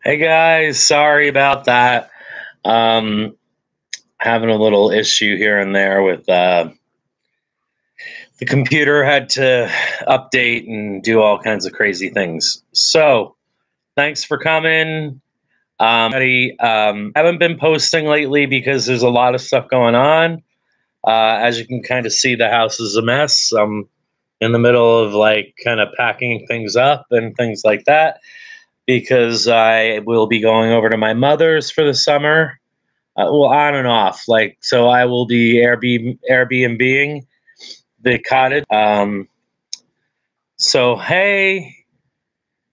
Hey guys, sorry about that. Um, Having a little issue here and there with the computer had to update and do all kinds of crazy things. So thanks for coming. Haven't been posting lately because there's a lot of stuff going on. As you can kind of see, the house is a mess. I'm in the middle of like kind of packing things up and things like that because I will be going over to my mother's for the summer. Well, on and off. Like, so I will be Airbnb-ing the cottage. So hey,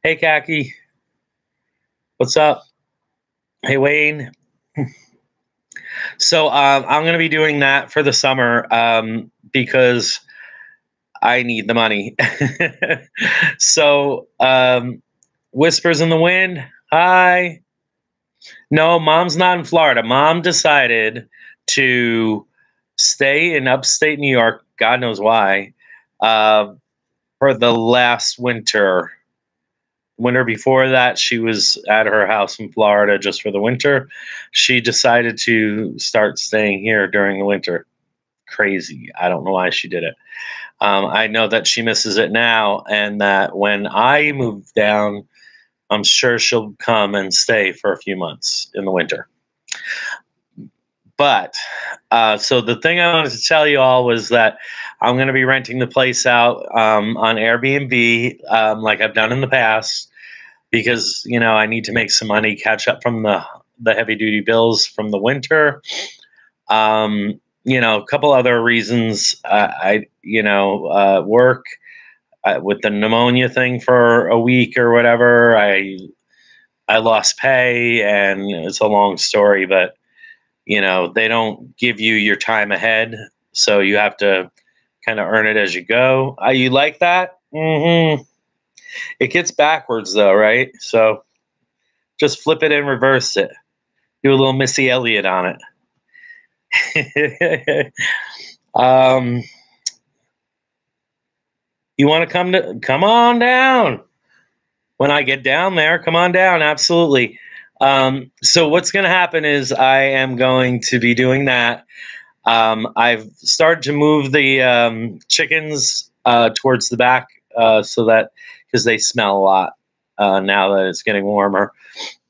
Kaki, what's up? Hey, Wayne. So I'm gonna be doing that for the summer because I need the money. So whispers in the wind. Hi. No, mom's not in Florida. Mom decided to stay in upstate New York. God knows why. Uh, for the last winter. Winter before that, she was at her house in Florida just for the winter. She decided to start staying here during the winter. Crazy. I don't know why she did it. I know that she misses it now, and that when I move down, I'm sure she'll come and stay for a few months in the winter. But so the thing I wanted to tell you all was that I'm going to be renting the place out on Airbnb, like I've done in the past, because I need to make some money, catch up from the heavy duty bills from the winter. A couple other reasons. Work with the pneumonia thing for a week or whatever. I lost pay, and it's a long story, but they don't give you your time ahead, so you have to kind of earn it as you go. You like that? It gets backwards though, right? So just flip it and reverse it. Do a little Missy Elliott on it. You want to come on down when I get down there? Come on down, absolutely. So what's going to happen is I am going to be doing that. I've started to move the chickens towards the back so that because they smell a lot now that it's getting warmer,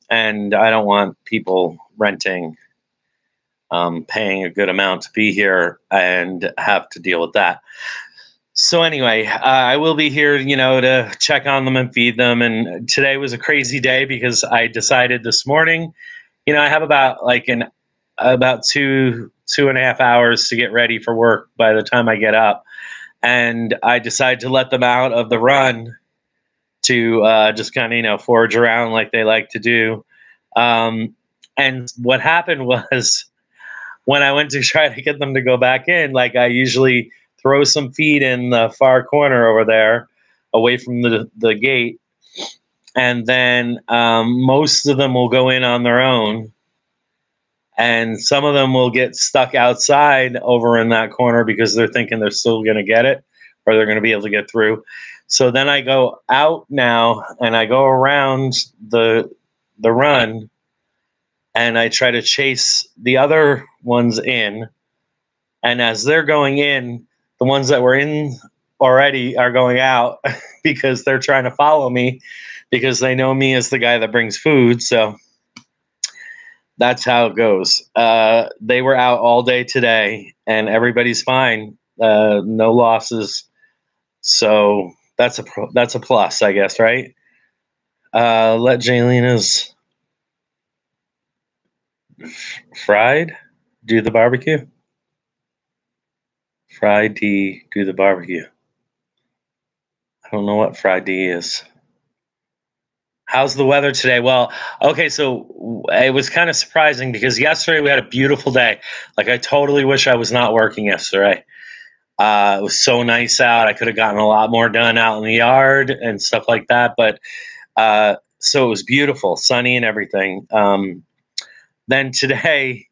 and I don't want people renting, paying a good amount to be here and have to deal with that. So anyway, I will be here, to check on them and feed them. And today was a crazy day because I decided this morning, I have about 2.5 hours to get ready for work by the time I get up, and I decided to let them out of the run to just kind of forage around like they like to do. And what happened was when I went to try to get them to go back in, like I usually throw some feed in the far corner over there away from the gate. And then most of them will go in on their own. And some of them will get stuck outside over in that corner because they're thinking they're still going to get it or they're going to be able to get through. So then I go out now and I go around the run and I try to chase the other ones in. And as they're going in, the ones that were in already are going out because they're trying to follow me because they know me as the guy that brings food. So that's how it goes. They were out all day today and everybody's fine. No losses. So that's a plus, I guess, right? Let Jalena's fried do the barbecue. Fried D do the barbecue. I don't know what fried D is. How's the weather today? Well, okay, so it was kind of surprising because yesterday we had a beautiful day. Like I totally wish I was not working yesterday. It was so nice out. I could have gotten a lot more done out in the yard and stuff like that. But so it was beautiful, sunny and everything. Then today,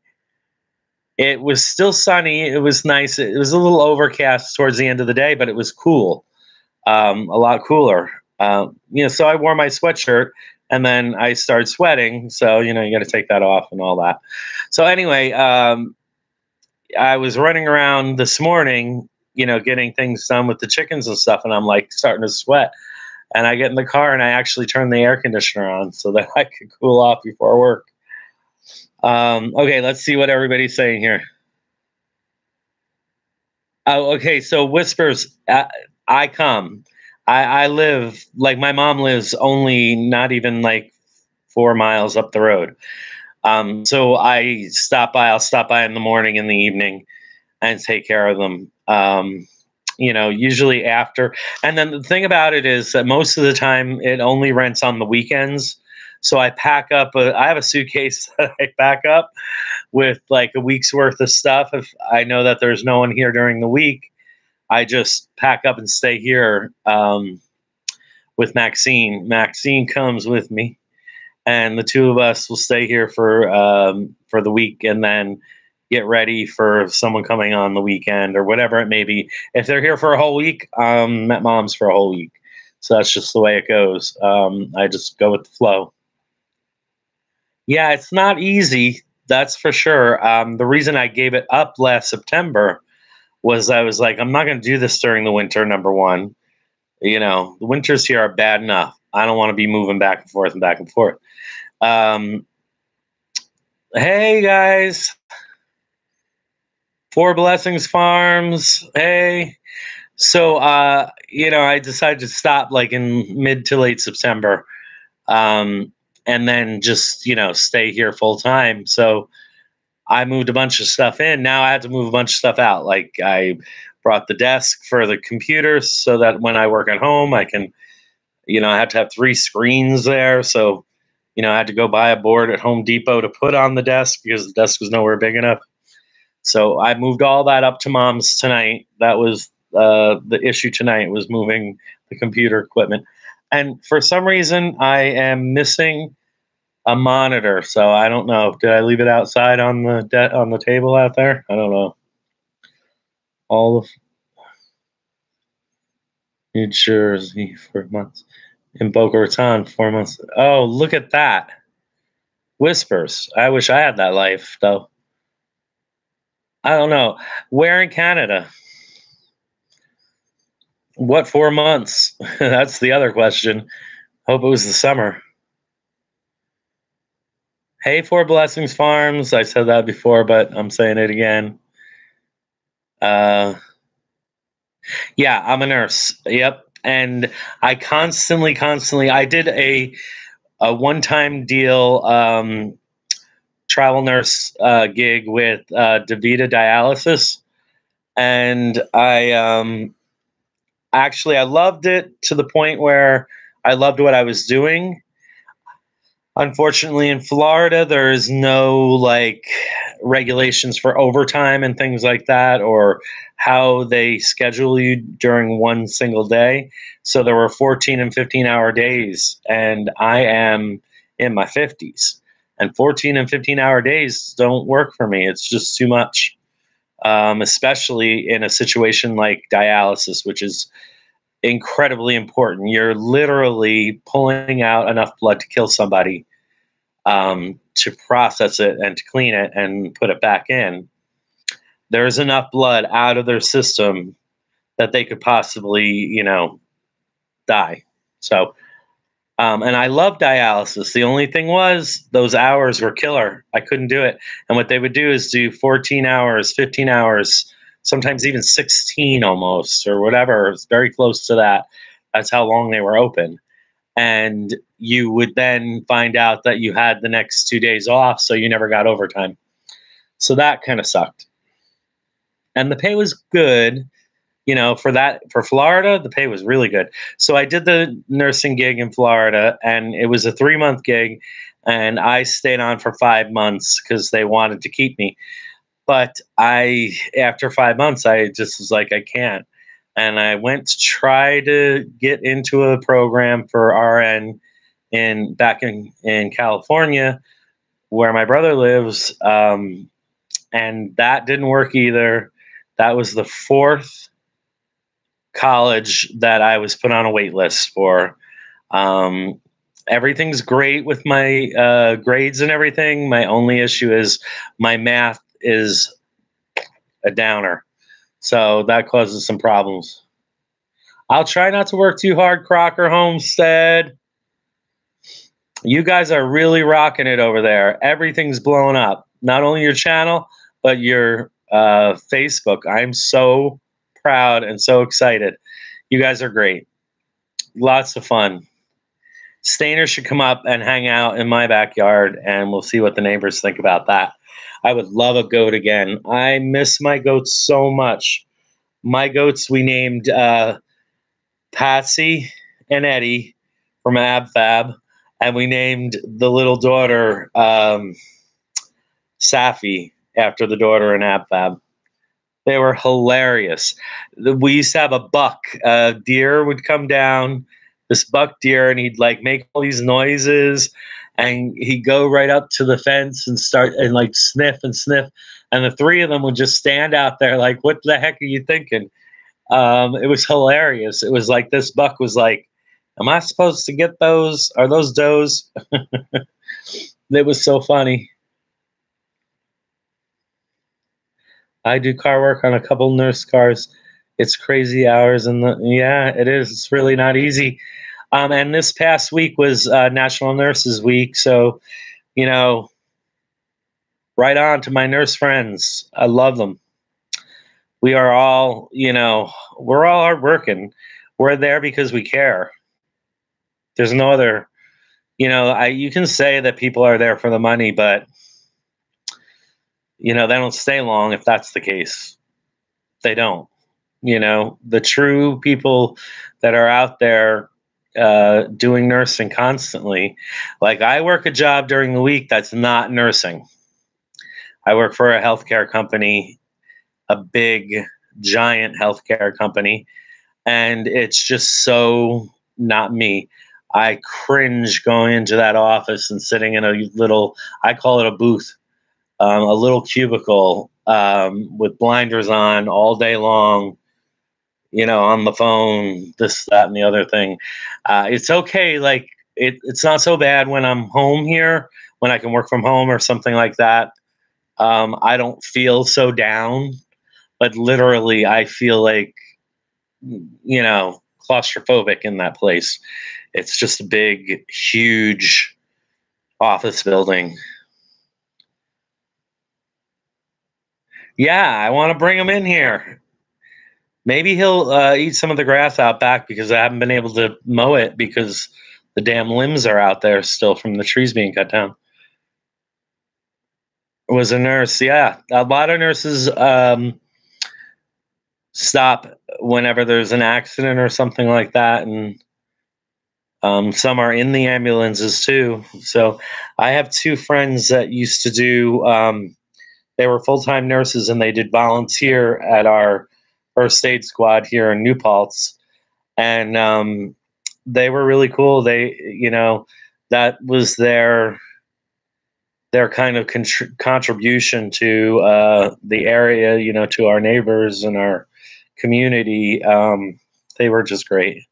it was still sunny. It was nice. It was a little overcast towards the end of the day, but it was cool, a lot cooler. So I wore my sweatshirt and then I started sweating. So, you got to take that off and all that. So anyway, I was running around this morning, getting things done with the chickens and stuff, and I'm like starting to sweat. And I get in the car and I actually turn the air conditioner on so that I could cool off before work. Okay, let's see what everybody's saying here. Oh, okay. So whispers, I come. I live like my mom lives only not even like 4 miles up the road. So I stop by. I'll stop by in the morning, in the evening, and take care of them. Usually after. And then the thing about it is that most of the time it only rents on the weekends. So I pack up. I have a suitcase that I pack up with like a week's worth of stuff. If I know that there's no one here during the week, I just pack up and stay here with Maxine. Maxine comes with me, and the two of us will stay here for the week, and then get ready for someone coming on the weekend or whatever it may be. If they're here for a whole week, at mom's for a whole week. So that's just the way it goes. I just go with the flow. Yeah, it's not easy. That's for sure. The reason I gave it up last September was I was like, I'm not going to do this during the winter. Number one, the winters here are bad enough. I don't want to be moving back and forth and back and forth. Hey guys, Four Blessings Farms. Hey. So, I decided to stop like in mid to late September, and then just, stay here full time. So I moved a bunch of stuff in. Now I had to move a bunch of stuff out. Like I brought the desk for the computers so that when I work at home, I can, I have to have 3 screens there. So, I had to go buy a board at Home Depot to put on the desk because the desk was nowhere big enough. So I moved all that up to mom's tonight. That was the issue tonight, was moving the computer equipment. And for some reason, I am missing a monitor. So I don't know. Did I leave it outside on the table out there? I don't know. All of New Jersey for months. In Boca Raton 4 months. Oh, look at that. Whispers. I wish I had that life, though. I don't know. Where in Canada? What 4 months? That's the other question. Hope it was the summer. Hey, Four Blessings Farms. I said that before, but I'm saying it again. Yeah, I'm a nurse. Yep. And I constantly, I did a one-time deal travel nurse gig with DaVita Dialysis. And I loved it to the point where I loved what I was doing. Unfortunately, in Florida, there is no like regulations for overtime and things like that, or how they schedule you during one single day. So there were 14 and 15-hour days, and I am in my 50s. And 14 and 15-hour days don't work for me. It's just too much, especially in a situation like dialysis, which is incredibly important. You're literally pulling out enough blood to kill somebody, to process it and to clean it and put it back in. There's enough blood out of their system that they could possibly, die. So, and I love dialysis. The only thing was those hours were killer. I couldn't do it. And what they would do is do 14 hours, 15 hours, sometimes even 16 almost, or whatever. It's very close to that. That's how long they were open. And you would then find out that you had the next 2 days off, so you never got overtime. So that kind of sucked. And the pay was good, for Florida, the pay was really good. So I did the nursing gig in Florida, and it was a 3-month gig, and I stayed on for 5 months because they wanted to keep me. But after 5 months, I just was like, I can't. And I went to try to get into a program for RN back in California, where my brother lives, and that didn't work either. That was the 4th college that I was put on a wait list for, Everything's great with my grades and everything. My only issue is my math is a downer. So that causes some problems. I'll try not to work too hard, Crocker Homestead. You guys are really rocking it over there. Everything's blowing up. Not only your channel, but your Facebook. I'm so proud and so excited. You guys are great. Lots of fun. Stainer should come up and hang out in my backyard, and we'll see what the neighbors think about that. I would love a goat again. I miss my goats so much. My goats we named Patsy and Eddie from AbFab, and we named the little daughter Safi after the daughter in AbFab. They were hilarious. We used to have a buck. A deer would come down, this buck deer, and he'd like make all these noises, and he'd go right up to the fence and start and like sniff and sniff, and the three of them would just stand out there like, "What the heck are you thinking?" It was hilarious. It was like this buck was like, "Am I supposed to get those? Are those does?" It was so funny. I do car work on a couple nurse cars. It's crazy hours, and yeah, it is. It's really not easy. And this past week was National Nurses Week, so you know, right on to my nurse friends. I love them. We are all, we're all hardworking. We're there because we care. There's no other, you can say that people are there for the money, but they don't stay long if that's the case. They don't. The true people that are out there doing nursing constantly. Like I work a job during the week that's not nursing. I work for a healthcare company, a big, giant healthcare company, and it's just so not me. I cringe going into that office and sitting in a little, I call it a booth, a little cubicle with blinders on all day long, on the phone, this, that, and the other thing. It's okay. Like it's not so bad when I'm home here, when I can work from home or something like that. I don't feel so down, but literally I feel like, claustrophobic in that place. It's just a big, huge office building. Yeah, I want to bring him in here. Maybe he'll eat some of the grass out back because I haven't been able to mow it because the damn limbs are out there still from the trees being cut down. Was a nurse, yeah. A lot of nurses stop whenever there's an accident or something like that, and some are in the ambulances too. So I have two friends that used to do, they were full-time nurses and they did volunteer at our first aid squad here in New Paltz. And they were really cool. They, that was their kind of contribution to the area, to our neighbors and our community. They were just great.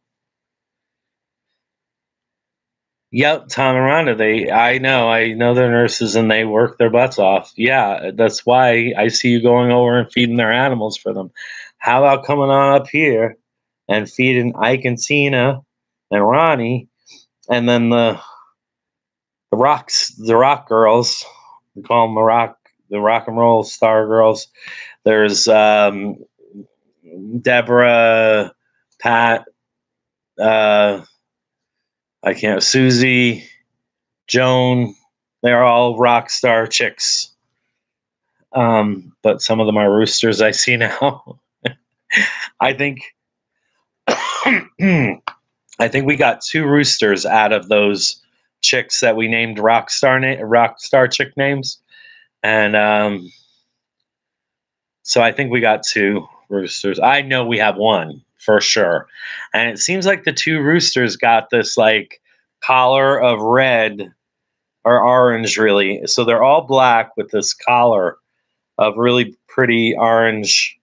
Yep, Tom and Rhonda. I know they're nurses and they work their butts off. Yeah, that's why I see you going over and feeding their animals for them. How about coming on up here and feeding Ike and Tina and Ronnie, and then the rock girls. We call them the rock and roll star girls. There's Deborah, Pat, Susie, Joan. They're all rock star chicks. But some of them are roosters I see now. I think I think we got two roosters out of those chicks that we named rock star chick names. And so I think we got two roosters. I know we have one for sure. And it seems like the two roosters got this like collar of red or orange, really. So they're all black with this collar of really pretty orange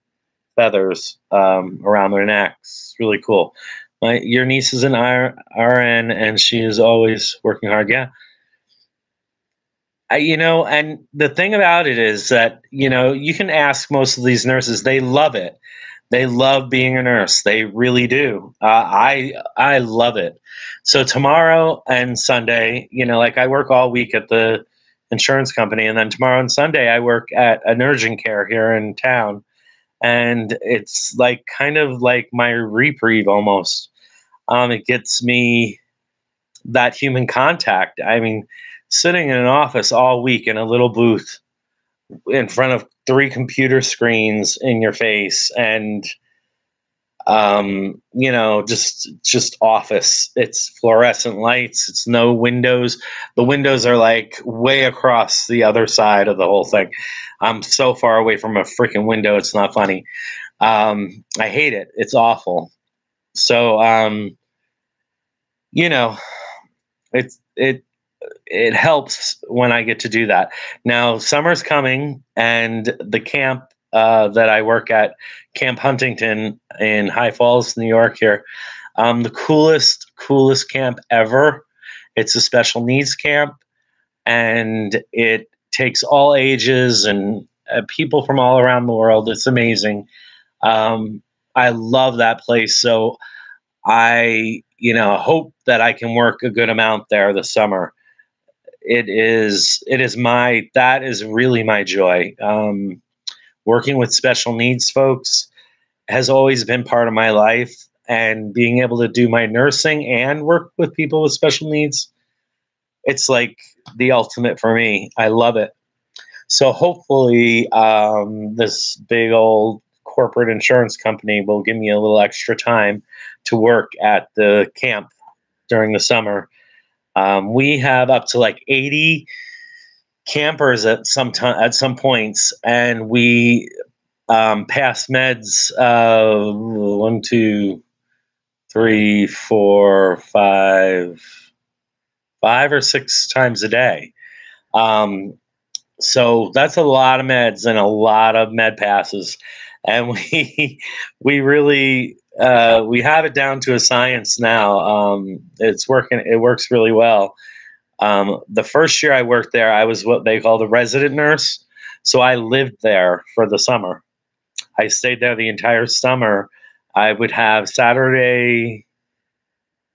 feathers around their necks. Really cool. Your niece is an RN, and she is always working hard. Yeah. And the thing about it is that, you can ask most of these nurses, they love it. They love being a nurse. They really do. I love it. So tomorrow and Sunday, like I work all week at the insurance company, and then tomorrow and Sunday I work at an urgent care here in town, and it's like kind of like my reprieve almost. It gets me that human contact. I mean, sitting in an office all week in a little booth in front of three computer screens in your face, and just office. It's fluorescent lights. It's no windows. The windows are like way across the other side of the whole thing. I'm so far away from a freaking window. It's not funny. I hate it. It's awful. So, you know, it it it helps when I get to do that. Now, summer's coming, and the camp that I work at, Camp Huntington in High Falls, New York, here, the coolest camp ever. It's a special needs camp, and it takes all ages and people from all around the world. It's amazing. Um, I love that place. So I, hope that I can work a good amount there this summer. That is really my joy. Working with special needs folks has always been part of my life, and being able to do my nursing and work with people with special needs, it's like the ultimate for me. I love it. So hopefully, this big old corporate insurance company will give me a little extra time to work at the camp during the summer. We have up to like 80 campers at some points, and we pass meds, 5 or 6 times a day. So that's a lot of meds and a lot of med passes, and we really we have it down to a science now. It's working. It works really well. The first year I worked there, I was what they call the resident nurse. So I lived there for the summer. I stayed there the entire summer. I would have late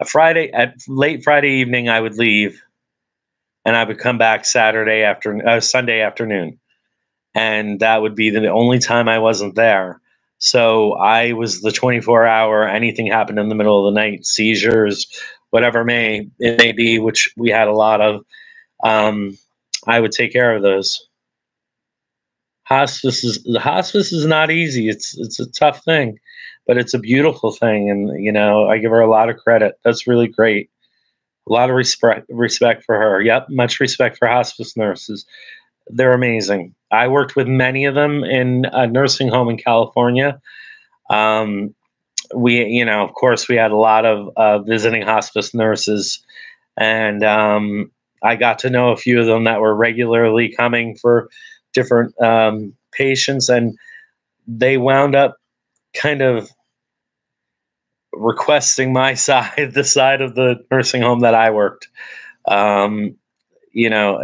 Friday evening, I would leave, and I would come back Sunday afternoon. And that would be the only time I wasn't there. So I was the 24-hour, anything happened in the middle of the night, seizures, whatever it may be, which we had a lot of. I would take care of those. The hospice is not easy. It's a tough thing, but it's a beautiful thing, and I give her a lot of credit. That's really great. A lot of respect for her. Yep, much respect for hospice nurses. They're amazing. I worked with many of them in a nursing home in California. Of course, we had a lot of visiting hospice nurses, and I got to know a few of them that were regularly coming for different patients, and they wound up kind of requesting my side, the side of the nursing home that I worked. Um, you know,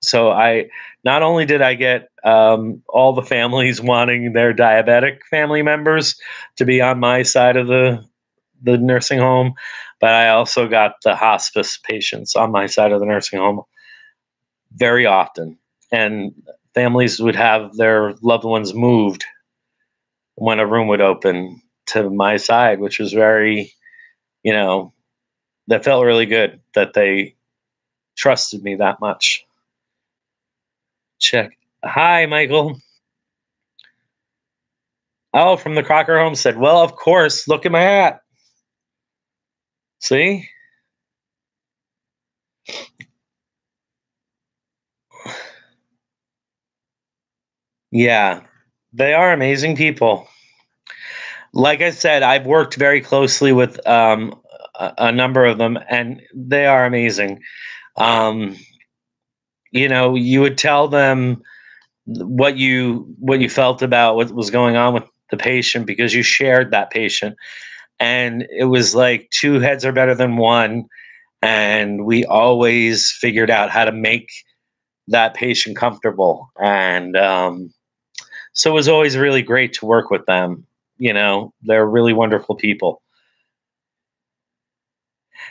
so I not only did I get all the families wanting their diabetic family members to be on my side of the nursing home, but I also got the hospice patients on my side of the nursing home very often. And families would have their loved ones moved when a room would open to my side, which was that felt really good that they trusted me that much. Check. Hi, Michael. Oh, from the Crocker Homestead. Well, of course. Look at my hat. See? Yeah, they are amazing people. Like I said, I've worked very closely with a number of them, and they are amazing. Um, you would tell them what you felt about what was going on with the patient because you shared that patient. And it was like two heads are better than one. And we always figured out how to make that patient comfortable. And so it was always really great to work with them. You know, they're really wonderful people.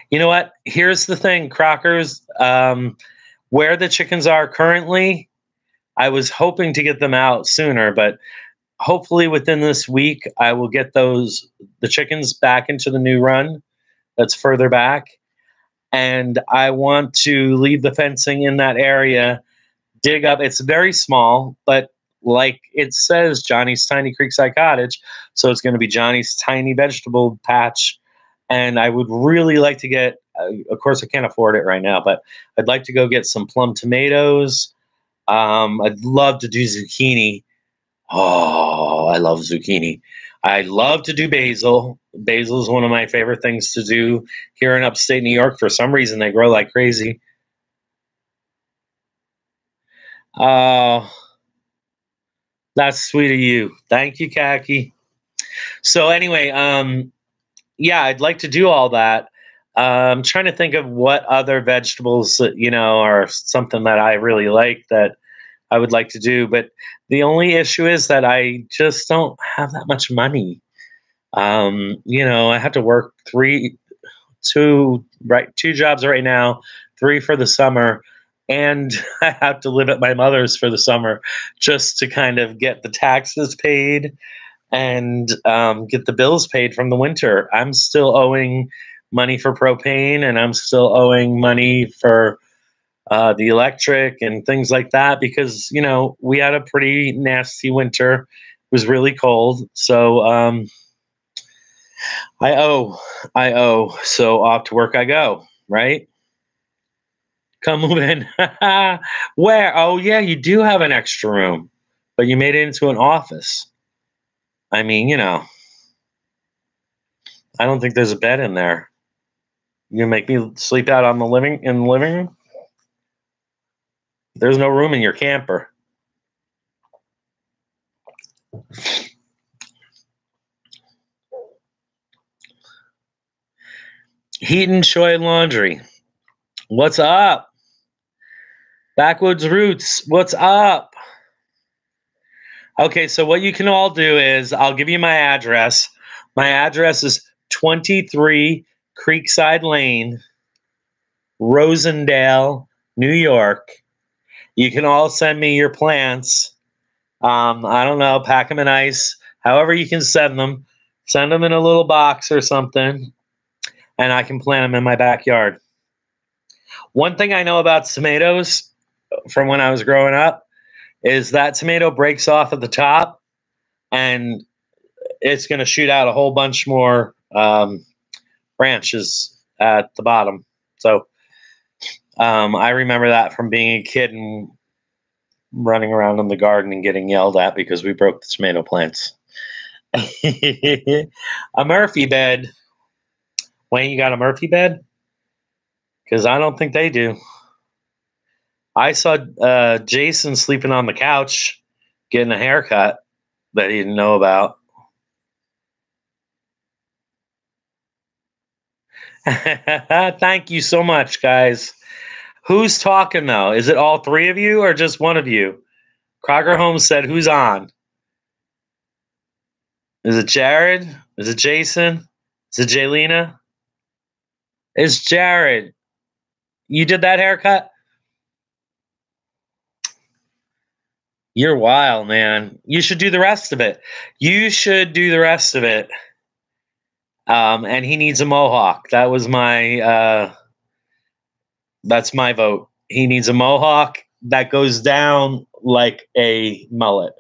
You know what? Here's the thing, Crockers. Where the chickens are currently, I was hoping to get them out sooner, but hopefully within this week, I will get the chickens back into the new run that's further back. And I want to leave the fencing in that area, dig up. It's very small, but like it says, Johnny's Tiny Creekside Cottage. So it's going to be Johnny's tiny vegetable patch. And I would really like to get, of course, I can't afford it right now, but I'd like to go get some plum tomatoes. I'd love to do zucchini. Oh, I love zucchini. I love to do basil. Basil is one of my favorite things to do here in upstate New York. For some reason, they grow like crazy. Oh, that's sweet of you. Thank you, Khaki. So anyway, yeah, I'd like to do all that. I'm trying to think of what other vegetables, are something that I really like that I would like to do. But the only issue is that I just don't have that much money. I have to work two jobs right now, three for the summer, and I have to live at my mother's for the summer just to kind of get the taxes paid and get the bills paid from the winter. I'm still owing money for propane, and I'm still owing money for the electric and things like that because we had a pretty nasty winter. It was really cold, so I owe. So off to work I go. Right? Come move in. Where? Oh yeah, you do have an extra room, but you made it into an office. I mean, I don't think there's a bed in there. You gonna make me sleep out on in the living room? There's no room in your camper. Heat and Choi Laundry. What's up? Backwoods Roots. What's up? Okay, so what you can all do is I'll give you my address. My address is 23 Creekside Lane, Rosendale, New York. You can all send me your plants. I don't know, pack them in ice. However you can send them. Send them in a little box or something, and I can plant them in my backyard. One thing I know about tomatoes from when I was growing up is that tomato breaks off at the top, and it's going to shoot out a whole bunch more branches at the bottom. So I remember that from being a kid and running around in the garden and getting yelled at because we broke the tomato plants. A Murphy bed. Wayne, you got a Murphy bed? Because I don't think they do. I saw Jason sleeping on the couch getting a haircut that he didn't know about. Thank you so much, guys. Who's talking, though? Is it all three of you or just one of you? Crocker Holmes said, who's on? Is it Jared? Is it Jason? Is it Jaylena? It's Jared. You did that haircut? You're wild, man. You should do the rest of it. You should do the rest of it. And he needs a mohawk. That's my vote. He needs a mohawk that goes down like a mullet.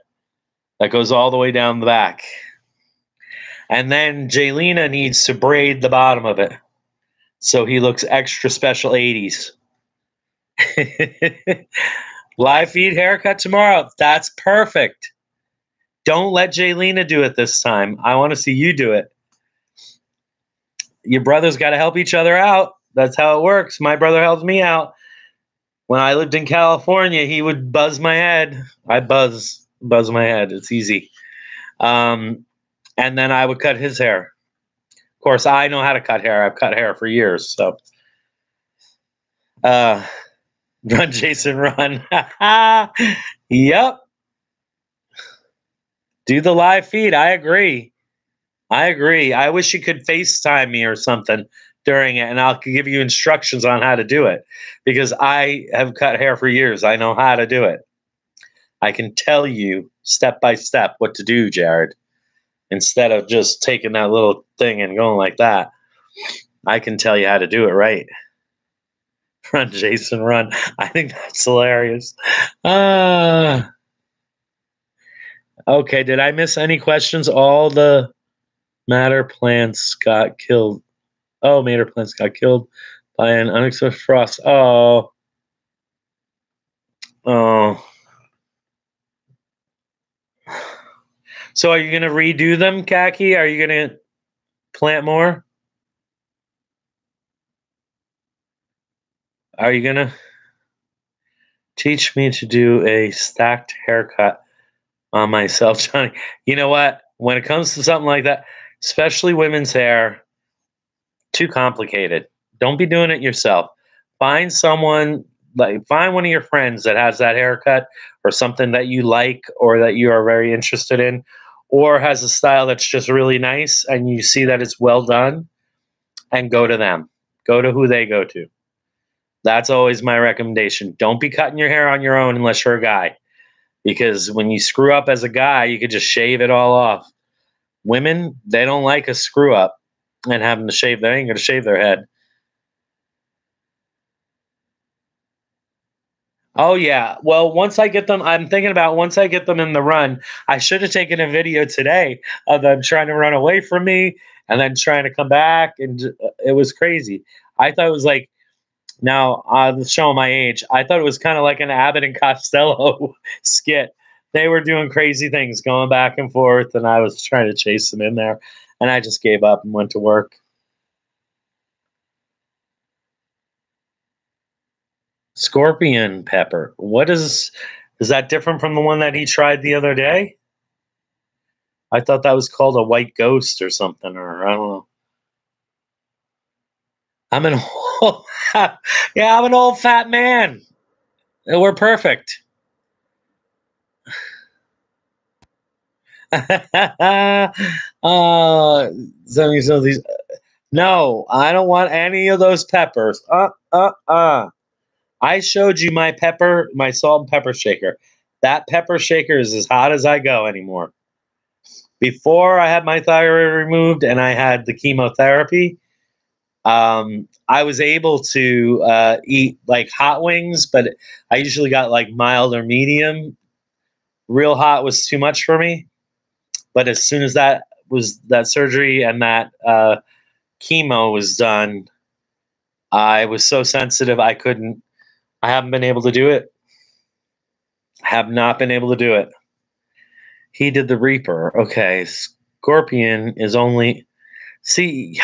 That goes all the way down the back. And then Jaylena needs to braid the bottom of it. So he looks extra special 80s. Live feed haircut tomorrow. That's perfect. Don't let Jaylena do it this time. I want to see you do it. Your brothers got to help each other out. That's how it works. My brother helped me out. When I lived in California, he would buzz my head. I buzz my head. It's easy. And then I would cut his hair. course, I know how to cut hair. I've cut hair for years. So, uh, run, Jason, run. Yep. Do the live feed. I agree. I agree. I wish you could FaceTime me or something during it, and I'll give you instructions on how to do it because I have cut hair for years. I know how to do it. I can tell you step by step what to do, Jared, instead of just taking that little thing and going like that. I can tell you how to do it right. Run, Jason, run. I think that's hilarious. Okay, did I miss any questions? All the matter plants got killed. Oh, matter plants got killed by an unexpected frost. Oh. Oh. So are you going to redo them, Khaki? Are you going to plant more? Are you going to teach me to do a stacked haircut on myself, Johnny? You know what? When it comes to something like that, especially women's hair, too complicated. Don't be doing it yourself. Find someone, like find one of your friends that has that haircut or something that you like or that you are very interested in or has a style that's just really nice and you see that it's well done and go to them. Go to who they go to. That's always my recommendation. Don't be cutting your hair on your own unless you're a guy. Because when you screw up as a guy, you could just shave it all off. Women, they don't like a screw up and having to shave. They ain't going to shave their head. Oh yeah. Well, once I get them, I'm thinking about once I get them in the run, I should have taken a video today of them trying to run away from me and then trying to come back, and it was crazy. I thought it was like now I'm showing my age. I thought it was kind of like an Abbott and Costello skit. They were doing crazy things, going back and forth, and I was trying to chase them in there, and I just gave up and went to work. Scorpion pepper. What is that different from the one that he tried the other day? I thought that was called a white ghost or something, or I don't know. I'm an old, yeah, I'm an old fat man. We're perfect. So these. No, I don't want any of those peppers. I showed you my pepper, my salt and pepper shaker. That pepper shaker is as hot as I go anymore. Before I had my thyroid removed and I had the chemotherapy, I was able to eat like hot wings, but I usually got like mild or medium. Real hot was too much for me. But as soon as that surgery and that chemo was done, I was so sensitive I couldn't. I haven't been able to do it. Have not been able to do it. He did the Reaper. Okay, Scorpion is only. See,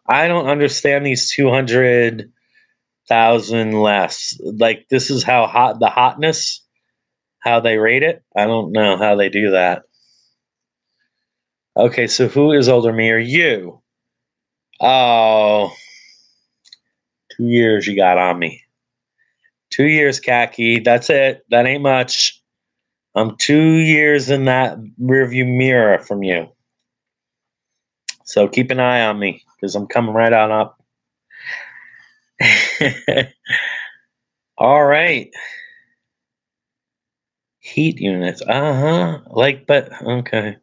I don't understand these 200,000 less. Like this is how hot the hotness, how they rate it. I don't know how they do that. Okay, so who is older, me or you? Oh, 2 years you got on me. 2 years, Khaki. That's it. That ain't much. I'm 2 years in that rearview mirror from you. So keep an eye on me because I'm coming right on up. All right. Heat units. Like, but okay.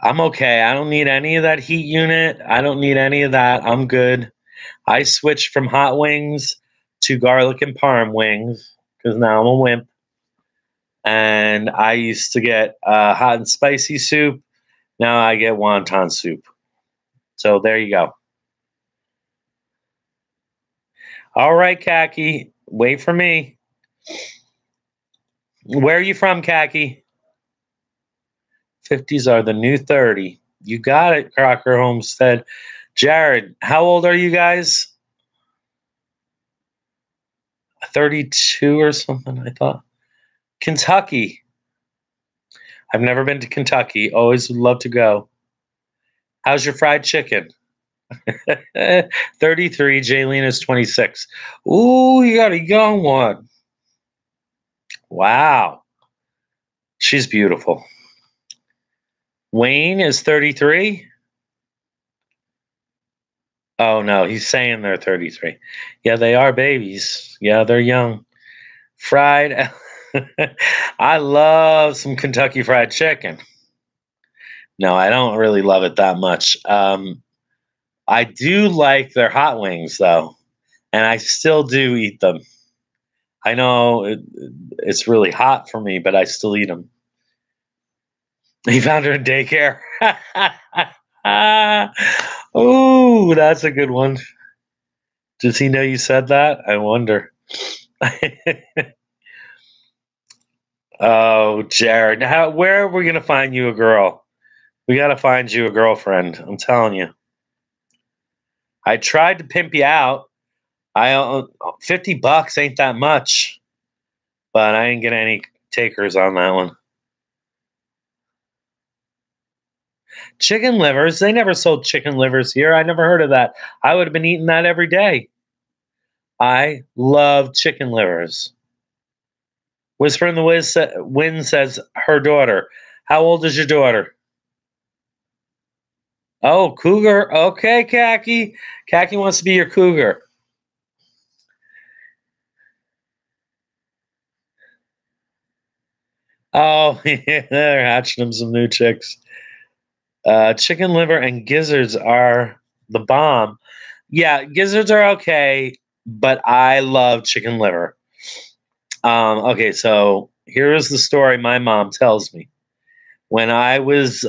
I'm okay. I don't need any of that heat unit. I don't need any of that. I'm good. I switched from hot wings to garlic and parm wings because now I'm a wimp. And I used to get hot and spicy soup. Now I get wonton soup. So there you go. All right, Khaki. Wait for me. Where are you from, Khaki? 50s are the new 30. You got it, Crocker Homestead. Jared, how old are you guys? 32 or something, I thought. Kentucky. I've never been to Kentucky. Always would love to go. How's your fried chicken? 33. Jaylene is 26. Ooh, you got a young one. Wow. She's beautiful. Wayne is 33. Oh, no, he's saying they're 33. Yeah, they are babies. Yeah, they're young. Fried. I love some Kentucky Fried Chicken. No, I don't really love it that much. I do like their hot wings, though, and I still do eat them. I know it's really hot for me, but I still eat them. He found her in daycare. Ooh, that's a good one. Does he know you said that? I wonder. Oh, Jared, where are we gonna find you a girl? We gotta find you a girlfriend. I'm telling you. I tried to pimp you out. $50 ain't that much, but I didn't get any takers on that one. Chicken livers? They never sold chicken livers here. I never heard of that. I would have been eating that every day. I love chicken livers. Whisper in the Wind says her daughter. How old is your daughter? Oh, cougar. Okay, Khaki. Khaki wants to be your cougar. Oh, yeah, they're hatching them some new chicks. Chicken liver and gizzards are the bomb. Yeah, gizzards are okay, but I love chicken liver. Okay, so here's the story my mom tells me. When I was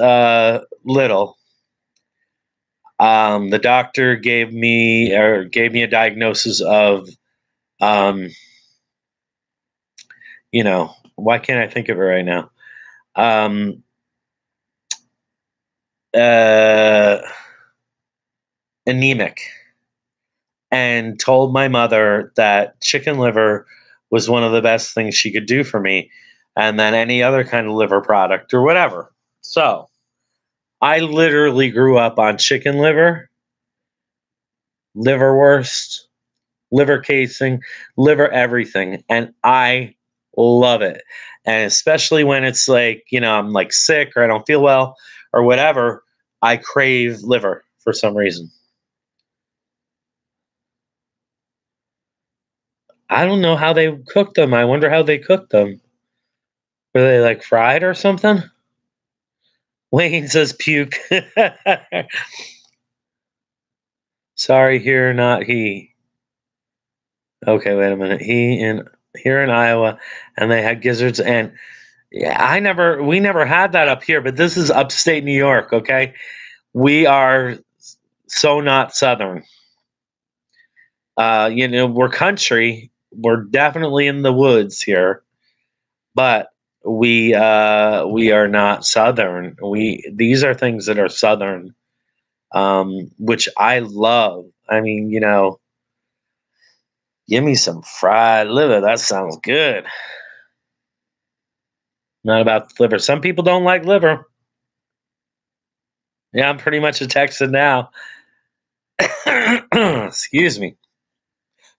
little, the doctor gave me a diagnosis of, um, why can't I think of it right now? Um, uh, Anemic, and told my mother that chicken liver was one of the best things she could do for me, and then any other kind of liver product or whatever. So I literally grew up on chicken liver, liverwurst, liver casing, liver everything, and I love it. And especially when it's like, I'm like sick or I don't feel well or whatever, I crave liver for some reason. I don't know how they cook them. I wonder how they cook them. Were they like fried or something? Wayne says puke. Sorry, here, not he. Okay, wait a minute. Here in Iowa, and they had gizzards, and yeah, we never had that up here, but this is upstate New York. Okay, we are so not southern. We're country. We're definitely in the woods here, but we are not southern. These are things that are southern, which I love. I mean, give me some fried liver. That sounds good. Not about the liver. Some people don't like liver. Yeah, I'm pretty much a Texan now. Excuse me.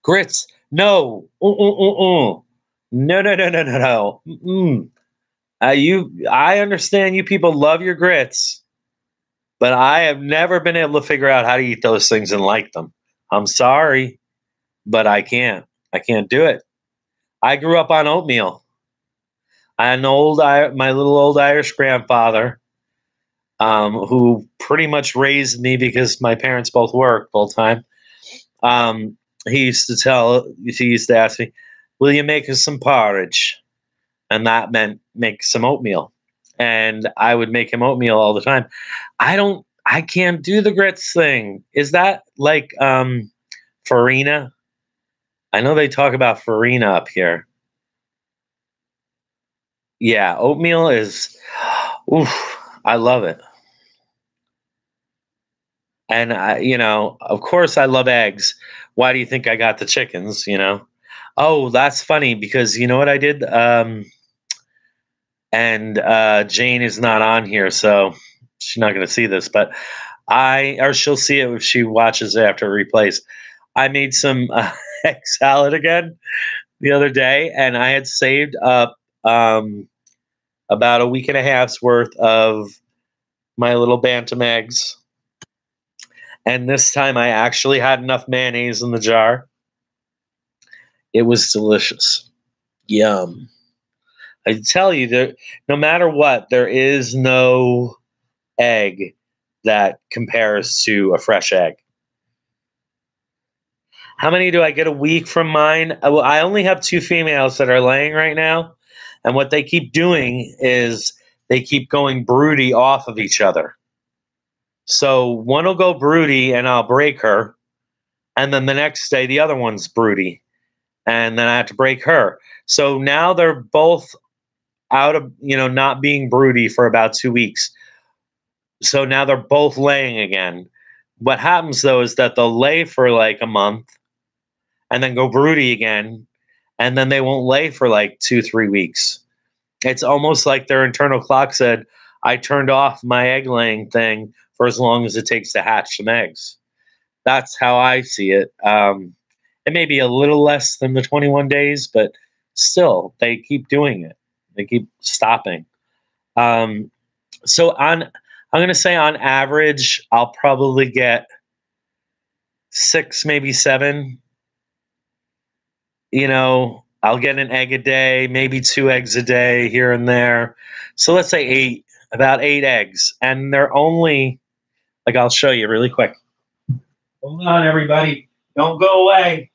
Grits. No. No, no, no, no, no, no. I understand you people love your grits, but I have never been able to figure out how to eat those things and like them. I'm sorry, but I can't. I can't do it. I grew up on oatmeal. I had my little old Irish grandfather, who pretty much raised me because my parents both worked full time. Um, he used to ask me, "Will you make us some porridge?" And that meant make some oatmeal. And I would make him oatmeal all the time. I can't do the grits thing. Is that like farina? I know they talk about farina up here. Yeah, oatmeal is, oof, I love it. And of course I love eggs. Why do you think I got the chickens, Oh, that's funny because you know what I did? And Jane is not on here, so she's not going to see this, but or she'll see it if she watches it after it replays. I made some egg salad again the other day, and I had saved up about a week and a half's worth of my little bantam eggs. And this time I actually had enough mayonnaise in the jar. It was delicious. Yum. I tell you, no matter what, there is no egg that compares to a fresh egg. How many do I get a week from mine? Well, I only have 2 females that are laying right now. And what they keep doing is they keep going broody off of each other. So one will go broody and I'll break her. And then the next day, the other one's broody. And then I have to break her. So now they're both out of, not being broody for about 2 weeks. So now they're both laying again. What happens though is that they'll lay for like a month and then go broody again. And then they won't lay for like 2-3 weeks. It's almost like their internal clock said, I turned off my egg laying thing for as long as it takes to hatch some eggs. That's how I see it. It may be a little less than the 21 days, but still, they keep doing it. They keep stopping. So I'm going to say on average, I'll probably get 6, maybe 7. I'll get an egg a day, maybe 2 eggs a day here and there. So let's say 8, about 8 eggs. And they're only, I'll show you really quick. Hold on, everybody. Don't go away.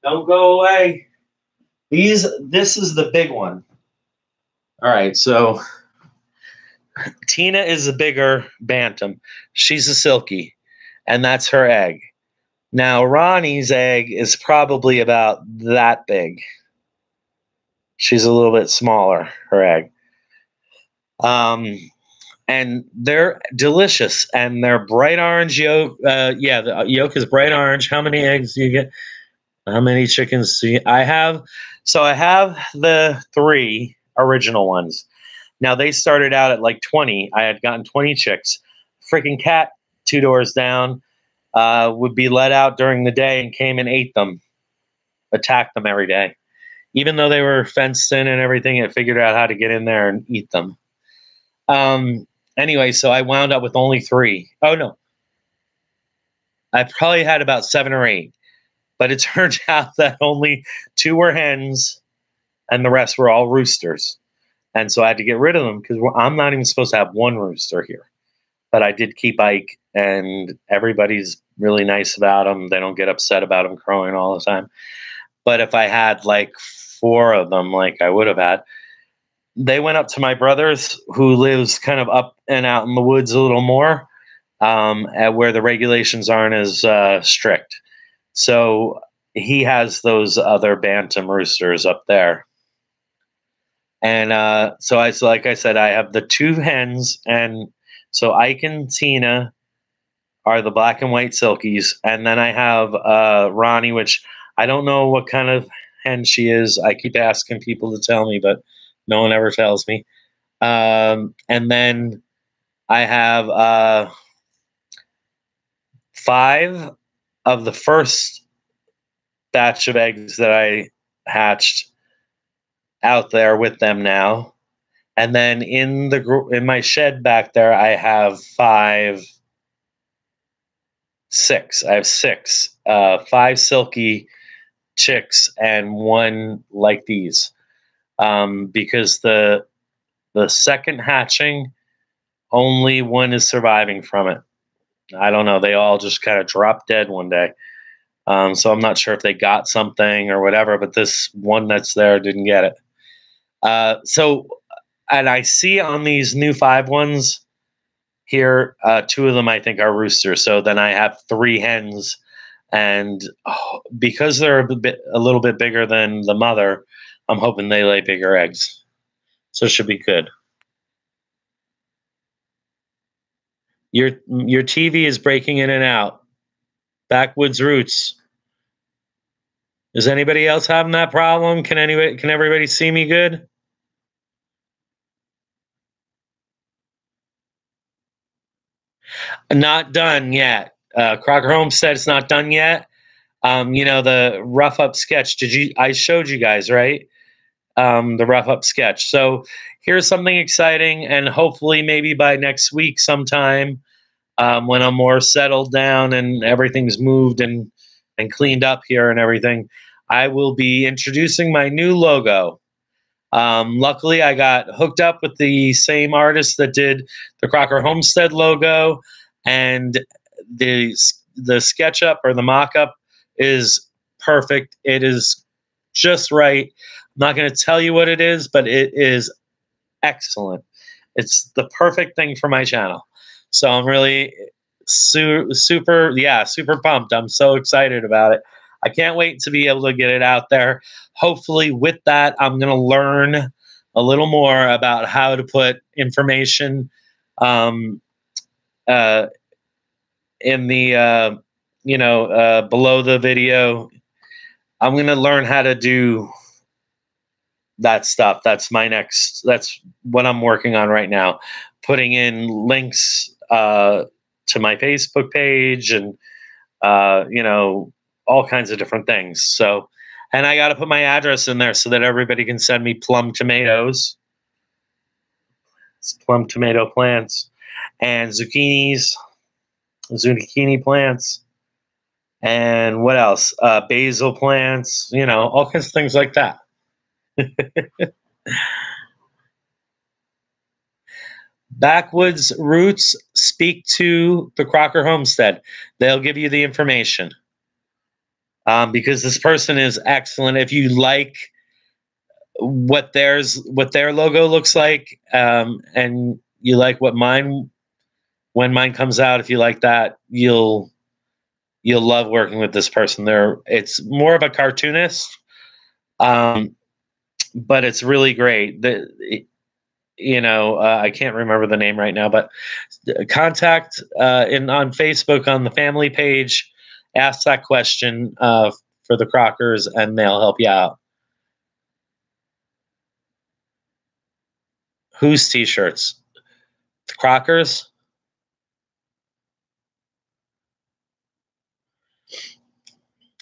Don't go away. This is the big one. All right, so Tina is a bigger bantam. She's a silky, and that's her egg. Now, Ronnie's egg is probably about that big. She's a little bit smaller, her egg. And they're delicious, and they're bright orange yolk. Yeah, the yolk is bright orange. How many eggs do you get? How many chickens do you? I have the 3 original ones. Now they started out at like 20. I had gotten 20 chicks. Freaking cat 2 doors down would be let out during the day and came and ate them, attacked them every day. Even though they were fenced in and everything, it figured out how to get in there and eat them. Anyway, so I wound up with only 3. Oh no, I probably had about 7 or 8. But it turned out that only 2 were hens and the rest were all roosters. And so I had to get rid of them because I'm not even supposed to have 1 rooster here. But I did keep Ike, and everybody's really nice about him. They don't get upset about him crowing all the time. But if I had like 4 of them, like I would have had, they went up to my brother's, who lives kind of up and out in the woods a little more, at where the regulations aren't as strict. So he has those other bantam roosters up there. And so like I said, I have the 2 hens, and so Ike and Tina are the black and white silkies. And then I have Ronnie, which I don't know what kind of hen she is. I keep asking people to tell me, but no one ever tells me. And then I have 5 of the first batch of eggs that I hatched out there with them now. And then in my shed back there, I have 6. I have 6, 5 silky chicks and 1 like these. Because the second hatching, only 1 is surviving from it. I don't know. They all just kind of dropped dead one day. So I'm not sure if they got something or whatever, but this one that's there didn't get it. And I see on these new 5 ones here, 2 of them I think are roosters. So then I have 3 hens, and because they're a little bit bigger than the mother, I'm hoping they lay bigger eggs. So it should be good. Your TV is breaking in and out. Backwoods Roots. Is anybody else having that problem? Can everybody see me good? Not done yet. Crocker Homestead's not done yet. The rough up sketch. I showed you guys, right? The rough up sketch. So here's something exciting, and hopefully, maybe by next week sometime, when I'm more settled down and everything's moved and cleaned up here and everything, I will be introducing my new logo. Luckily, I got hooked up with the same artist that did the Crocker Homestead logo, and the the SketchUp or the mock-up is perfect. It is just right. I'm not going to tell you what it is, but it is excellent. It's the perfect thing for my channel. So I'm really super pumped. I'm so excited about it. I can't wait to be able to get it out there. Hopefully, with that, I'm going to learn a little more about how to put information um, uh, in the below the video. I'm going to learn how to do that stuff. That's what I'm working on right now. Putting in links to my Facebook page and, all kinds of different things. So, and I got to put my address in there so that everybody can send me plum tomatoes, plum tomato plants, and zucchini plants, and what else? Basil plants, all kinds of things like that. Backwoods Roots, speak to the Crocker Homestead. They'll give you the information, because this person is excellent. If you like what their logo looks like, and you like what mine when mine comes out, if you like that, you'll love working with this person. It's more of a cartoonist, um, but it's really great. I can't remember the name right now, but contact in on Facebook on the family page. Ask that question for the Crockers, and they'll help you out. Whose T-shirts? The Crockers?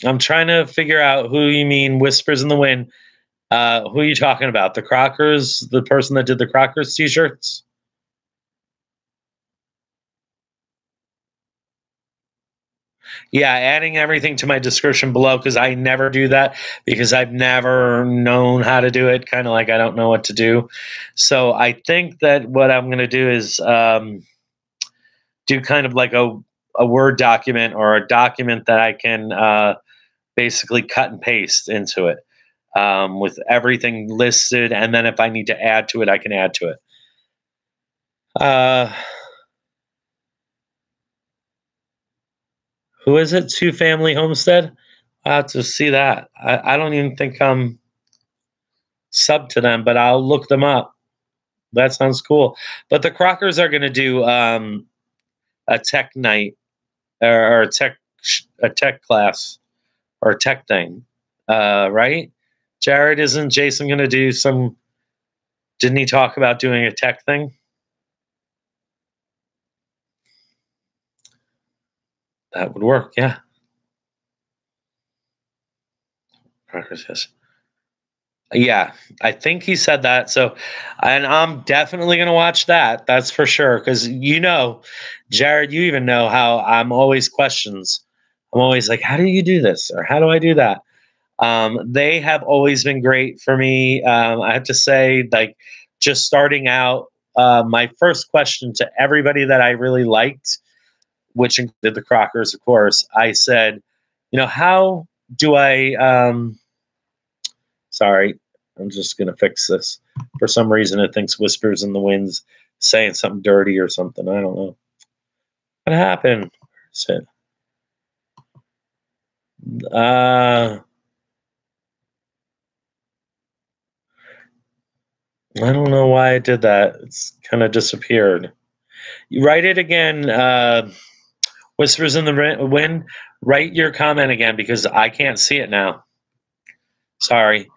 I'm trying to figure out who you mean. Whispers in the Wind. Who are you talking about? The Crockers? The person that did the Crockers T-shirts? Yeah, adding everything to my description below, because I never do that because I've never known how to do it. Kind of like I don't know what to do. So I think that what I'm going to do is do kind of like a Word document or a document that I can basically cut and paste into it, with everything listed. And then if I need to add to it, I can add to it. Uh, who is it? Two Family Homestead? I have to see that. I don't even think I'm sub to them, but I'll look them up. That sounds cool. But the Crockers are going to do a tech night, or a tech class or a tech thing, right? Jared, isn't Jason going to do some? Didn't he talk about doing a tech thing? That would work. Yeah. Crockers, yes. Yeah, I think he said that. So, and I'm definitely going to watch that. That's for sure. Because, Jared, you even know how I'm always questions. I'm always like, how do you do this? Or how do I do that? They have always been great for me. I have to say, like, just starting out, my first question to everybody that I really liked, which included the Crockers, of course, I said, how do I, sorry, I'm just going to fix this. For some reason, it thinks Whispers in the Wind's saying something dirty or something. I don't know. What happened? Uh, I don't know why I did that. It's kind of disappeared. You write it again. Whispers in the Wind. Write your comment again because I can't see it now. Sorry.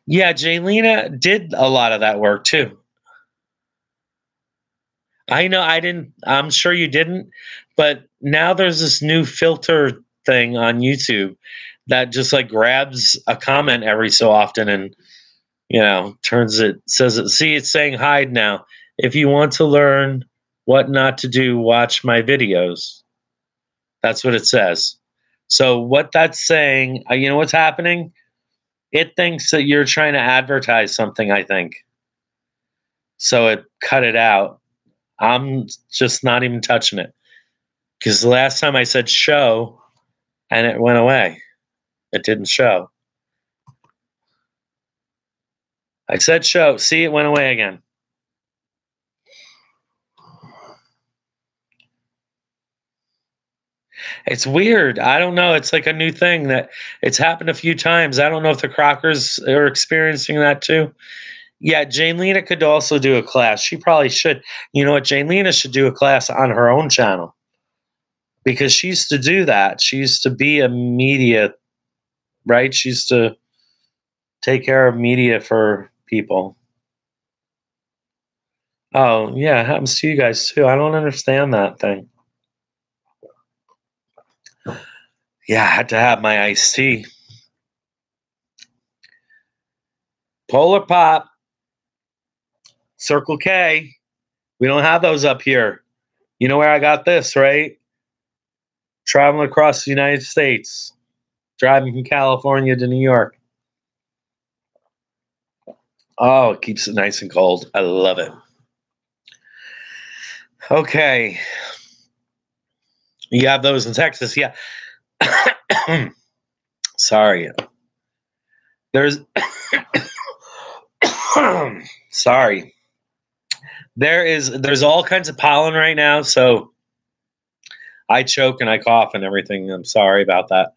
Yeah, Jaylena did a lot of that work too. I know I didn't. I'm sure you didn't, but now there's this new filter thing on YouTube that just like grabs a comment every so often and turns it, says it. See, it's saying hide now. If you want to learn what not to do, watch my videos. That's what it says. So what that's saying, you know what's happening? It thinks that you're trying to advertise something, I think. So it cut it out. I'm just not even touching it. Because the last time I said show and it went away. It didn't show. I said show. See, it went away again. It's weird. I don't know. It's like a new thing that it's happened a few times. I don't know if the Crockers are experiencing that too. Yeah, Jane Lena could also do a class. She probably should. You know what? Jane Lena should do a class on her own channel because she used to do that. She used to be a media, right? She used to take care of media for people. Oh, yeah, it happens to you guys too. I don't understand that thing. Yeah, I had to have my iced tea. Polar Pop, Circle K. We don't have those up here. You know where I got this, right? Traveling across the United States, driving from California to New York. Oh, it keeps it nice and cold. I love it. Okay. You have those in Texas, yeah. Sorry. There's sorry. There's all kinds of pollen right now, so I choke and I cough and everything. I'm sorry about that.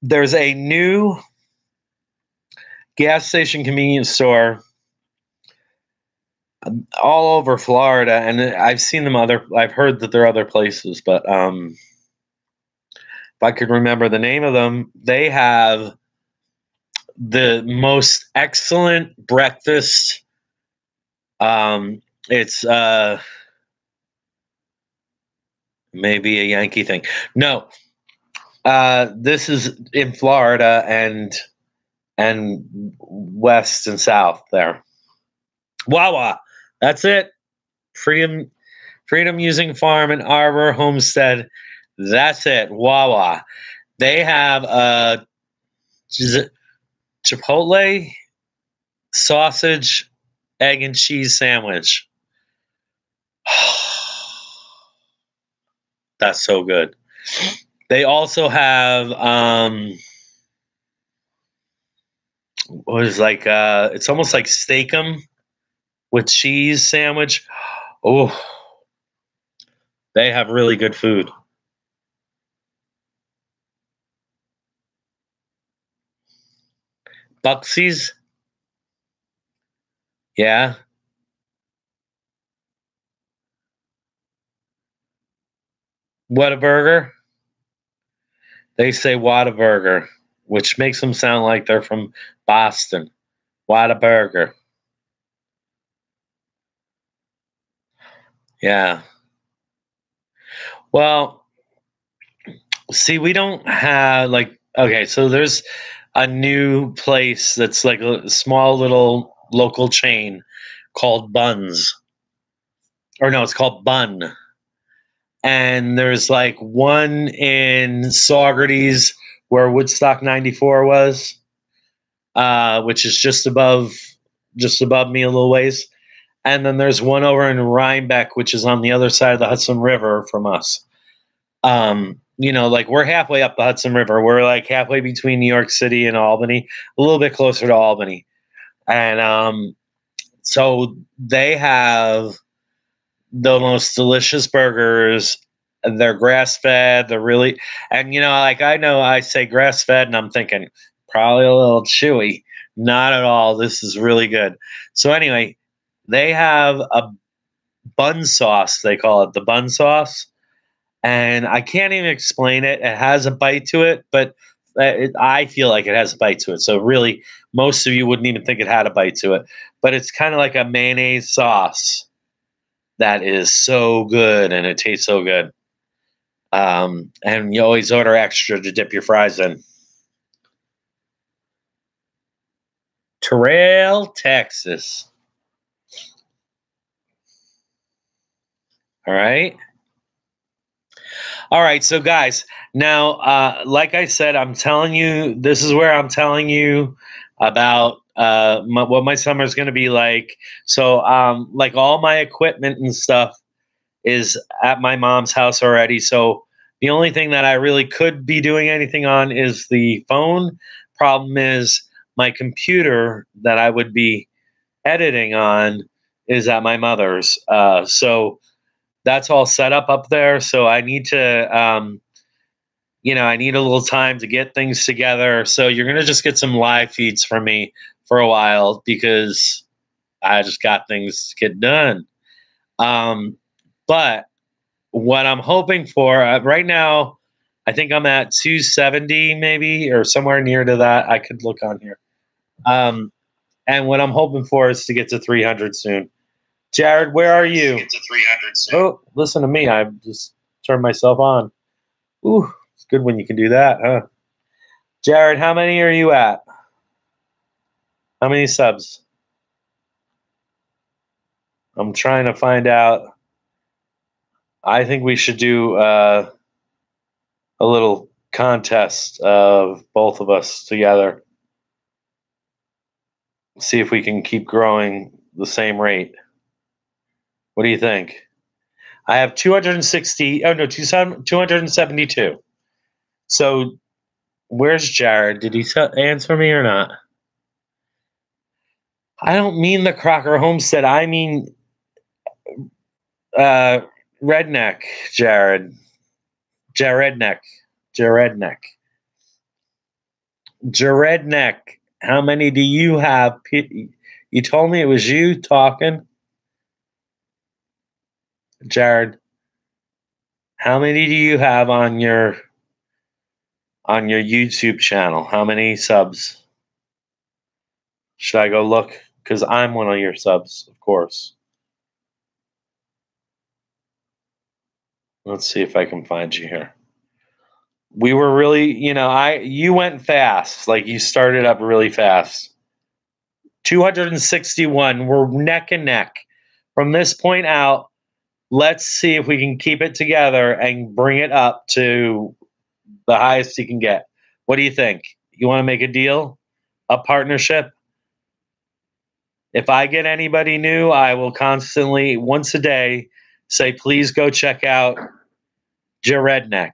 There's a new gas station convenience store all over Florida, and I've seen them I've heard that there are other places, but if I could remember the name of them, they have the most excellent breakfast. It's maybe a Yankee thing. No, this is in Florida and west and south there. Wawa, that's it. Freedom Using Farm and Arbor Homestead. That's it. Wawa. They have a Chipotle sausage, egg, and cheese sandwich. That's so good. They also have what is like it's almost like steakum with cheese sandwich. Oh, they have really good food. Buxie's, yeah. Whataburger. They say Whataburger, which makes them sound like they're from Boston. Whataburger. Yeah. Well, see, we don't have like okay, so there's a new place that's like a small little local chain called Buns. Or no, it's called Bun. And there's like one in Saugerties where Woodstock 94 was, which is just above me a little ways. And then there's one over in Rhinebeck, which is on the other side of the Hudson River from us. Like we're halfway up the Hudson River. We're like halfway between New York City and Albany, a little bit closer to Albany. And so they have the most delicious burgers. They're grass fed. They're really, and like I know I say grass fed, and I'm thinking probably a little chewy. Not at all. This is really good. So anyway, they have a bun sauce. They call it the bun sauce, and I can't even explain it. It has a bite to it, but I feel like it has a bite to it. So really, most of you wouldn't even think it had a bite to it. But it's kind of like a mayonnaise sauce. that is so good and it tastes so good. And you always order extra to dip your fries in. Terrell, Texas. All right. All right. So, guys, now, like I said, I'm telling you, this is where I'm telling you about what my summer is going to be like. So, like all my equipment and stuff is at my mom's house already. So, the only thing that I really could be doing anything on is the phone. Problem is, my computer that I would be editing on is at my mother's. So that's all set up there. So I need to, I need a little time to get things together. So you're going to just get some live feeds from me for a while because I just got things to get done. But what I'm hoping for right now, I think I'm at 270 maybe or somewhere near to that. I could look on here. And what I'm hoping for is to get to 300 soon. Jared, where are you? Get to 300 soon. Oh, listen to me. I just turned myself on. Ooh, it's good when you can do that, huh? Jared, how many are you at? How many subs? I'm trying to find out. I think we should do a little contest of both of us together. See if we can keep growing the same rate. What do you think? I have 260. Oh, no, 272. So where's Jared? Did he answer me or not? I don't mean the Crocker Homestead. I mean Redneck, Jared. Jaredneck. Jaredneck. Jaredneck. How many do you have? You told me it was you talking. Jared, how many do you have on your YouTube channel? How many subs? Should I go look? Because I'm one of your subs, of course. Let's see if I can find you here. We were really, you went fast. Like you started up really fast. 261. We're neck and neck. From this point out, let's see if we can keep it together and bring it up to the highest you can get. What do you think? You want to make a deal? A partnership? If I get anybody new, I will constantly, once a day, say, please go check out Jaredneck.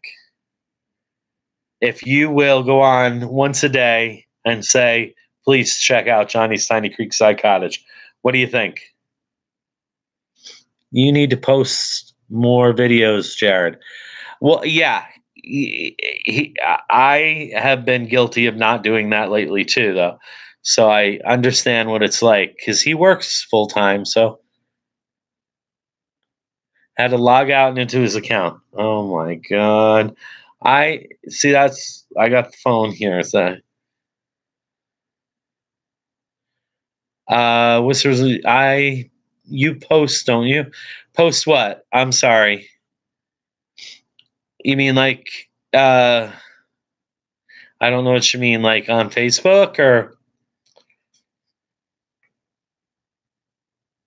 If you will go on once a day and say, please check out Johnny's Tiny Creekside Cottage. What do you think? You need to post more videos, Jared. Well, yeah, I have been guilty of not doing that lately too, though. So I understand what it's like because he works full time. So had to log out and into his account. Oh my god! I see. I got the phone here. So, you post, don't you? Post what? I'm sorry. You mean like I don't know what you mean, like on Facebook or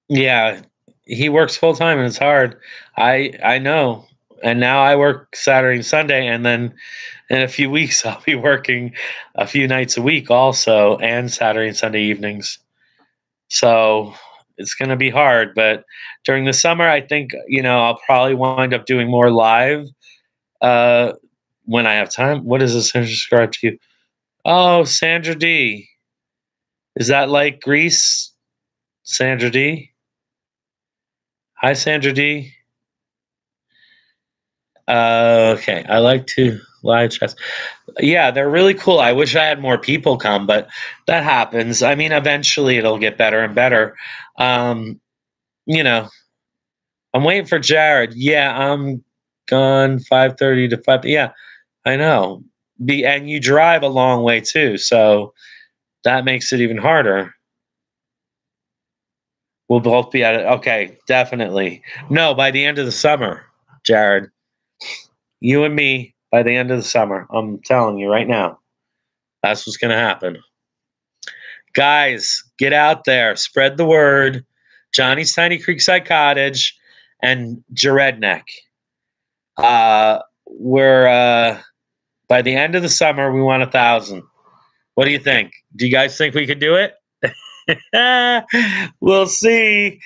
yeah, he works full time and it's hard. I know. And now I work Saturday and Sunday and then in a few weeks I'll be working a few nights a week also and Saturday and Sunday evenings. So it's going to be hard, but during the summer I think, I'll probably wind up doing more live uh when I have time. What is this subscribe to you? Oh, Sandra D. Is that like Greece? Sandra D. Hi, Sandra D. Okay, I like to live chats. Yeah, they're really cool. I wish I had more people come, but that happens. I mean, eventually it'll get better and better. Um, you know, I'm waiting for Jared. Yeah, I'm gone 5:30 to 5. Yeah, I know. And you drive a long way too, so that makes it even harder. We'll both be at it. Okay, definitely. No, by the end of the summer, Jared. You and me by the end of the summer. I'm telling you right now. That's what's going to happen. Guys, get out there. Spread the word. Johnny's Tiny Creekside Cottage and Jaredneck. We're by the end of the summer, we want 1,000. What do you think? Do you guys think we could do it? We'll see.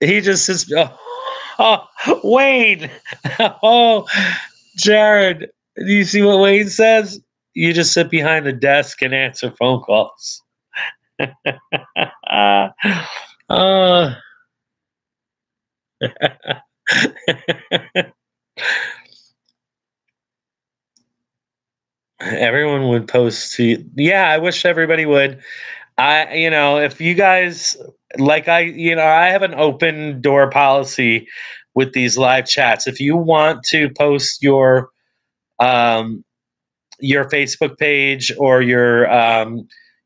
He just says, oh, Wayne. Oh, Jared. Do you see what Wayne says? You just sit behind the desk and answer phone calls. uh, Everyone would post to, yeah, I wish everybody would. If you guys I have an open door policy with these live chats. If you want to post your Facebook page or your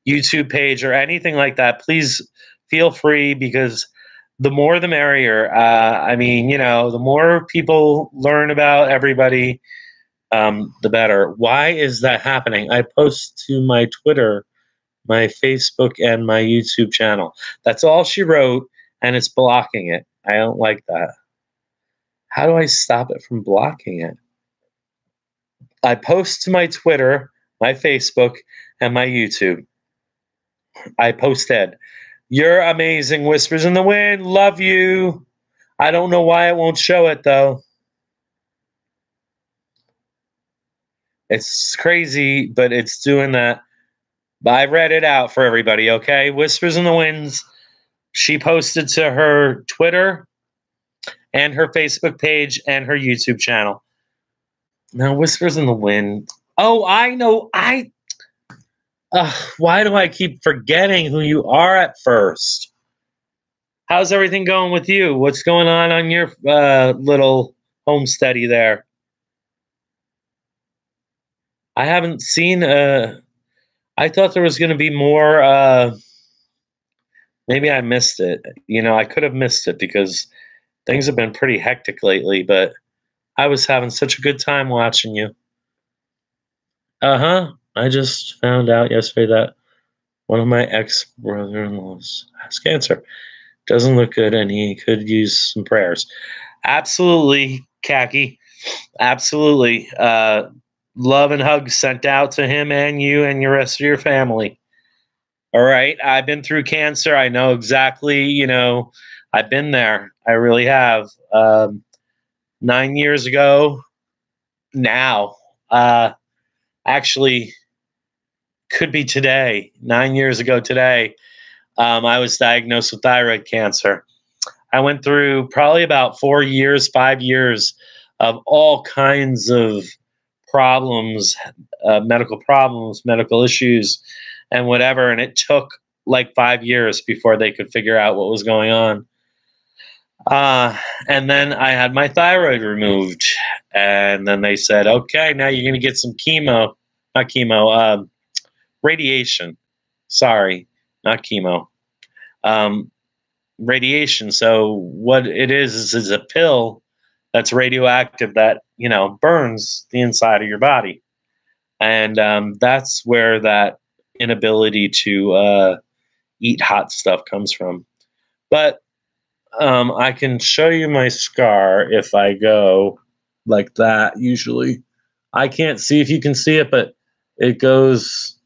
YouTube page or anything like that, please feel free, because the more the merrier. The more people learn about everybody, the better. Why is that happening? I post to my Twitter, my Facebook, and my YouTube channel. That's all she wrote, and it's blocking it. I don't like that. How do I stop it from blocking it? I post to my Twitter, my Facebook, and my YouTube. I posted. You're amazing, Whispers in the Wind. Love you. I don't know why it won't show it, though. It's crazy, but it's doing that. But I read it out for everybody, okay? Whispers in the Winds. She posted to her Twitter and her Facebook page and her YouTube channel. Now, Whispers in the Wind. Oh, I know. Why do I keep forgetting who you are at first? How's everything going with you? What's going on your little homesteady there? I haven't seen. I thought there was going to be more. Maybe I missed it. I could have missed it because things have been pretty hectic lately. But I was having such a good time watching you. I just found out yesterday that one of my ex-brother-in-laws has cancer. Doesn't look good, and he could use some prayers. Absolutely, Khaki. Absolutely. Love and hugs sent out to him and you and the rest of your family. All right. I've been through cancer. I know exactly, I've been there. I really have. 9 years ago now, actually, could be today. 9 years ago today, I was diagnosed with thyroid cancer. I went through probably about 4 years, 5 years of all kinds of problems, medical issues, and whatever. And it took like 5 years before they could figure out what was going on. And then I had my thyroid removed. And then they said, okay, now you're going to get some radiation. Sorry, not chemo. Radiation. So what it is a pill that's radioactive that, burns the inside of your body. And that's where that inability to eat hot stuff comes from. But I can show you my scar if I go like that. Usually I can't see if you can see it, but it goes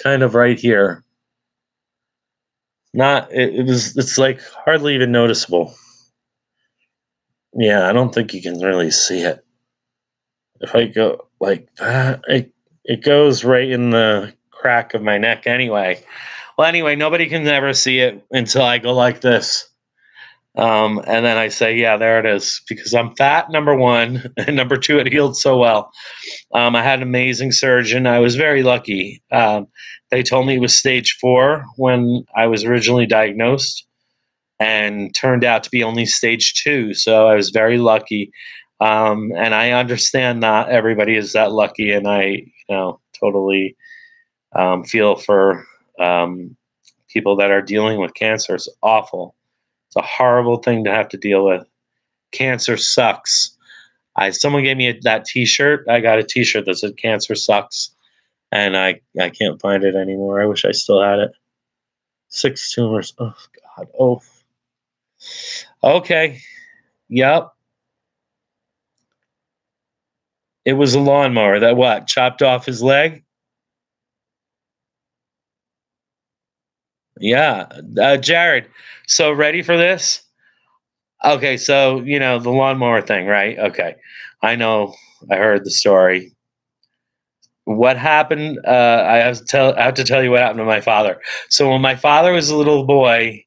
kind of right here. It's like hardly even noticeable. Yeah, I don't think you can really see it. If I go like that, it goes right in the crack of my neck anyway. Well, anyway, nobody can ever see it until I go like this. And then I say, yeah, there it is, because I'm fat, number one, and number two, it healed so well. I had an amazing surgeon. I was very lucky. They told me it was stage 4 when I was originally diagnosed, and turned out to be only stage 2. So I was very lucky. And I understand not everybody is that lucky, and I, totally feel for people that are dealing with cancer. It's awful. It's a horrible thing to have to deal with. Cancer sucks. Someone gave me that T-shirt. I got a T-shirt that said "Cancer sucks," and I can't find it anymore. I wish I still had it. 6 tumors. Oh God. Oh. Okay. Yep. It was a lawnmower that what chopped off his leg. Yeah. Jared. So ready for this? Okay. So the lawnmower thing, right? Okay. I know. I heard the story. What happened? I have to tell you what happened to my father. So when my father was a little boy,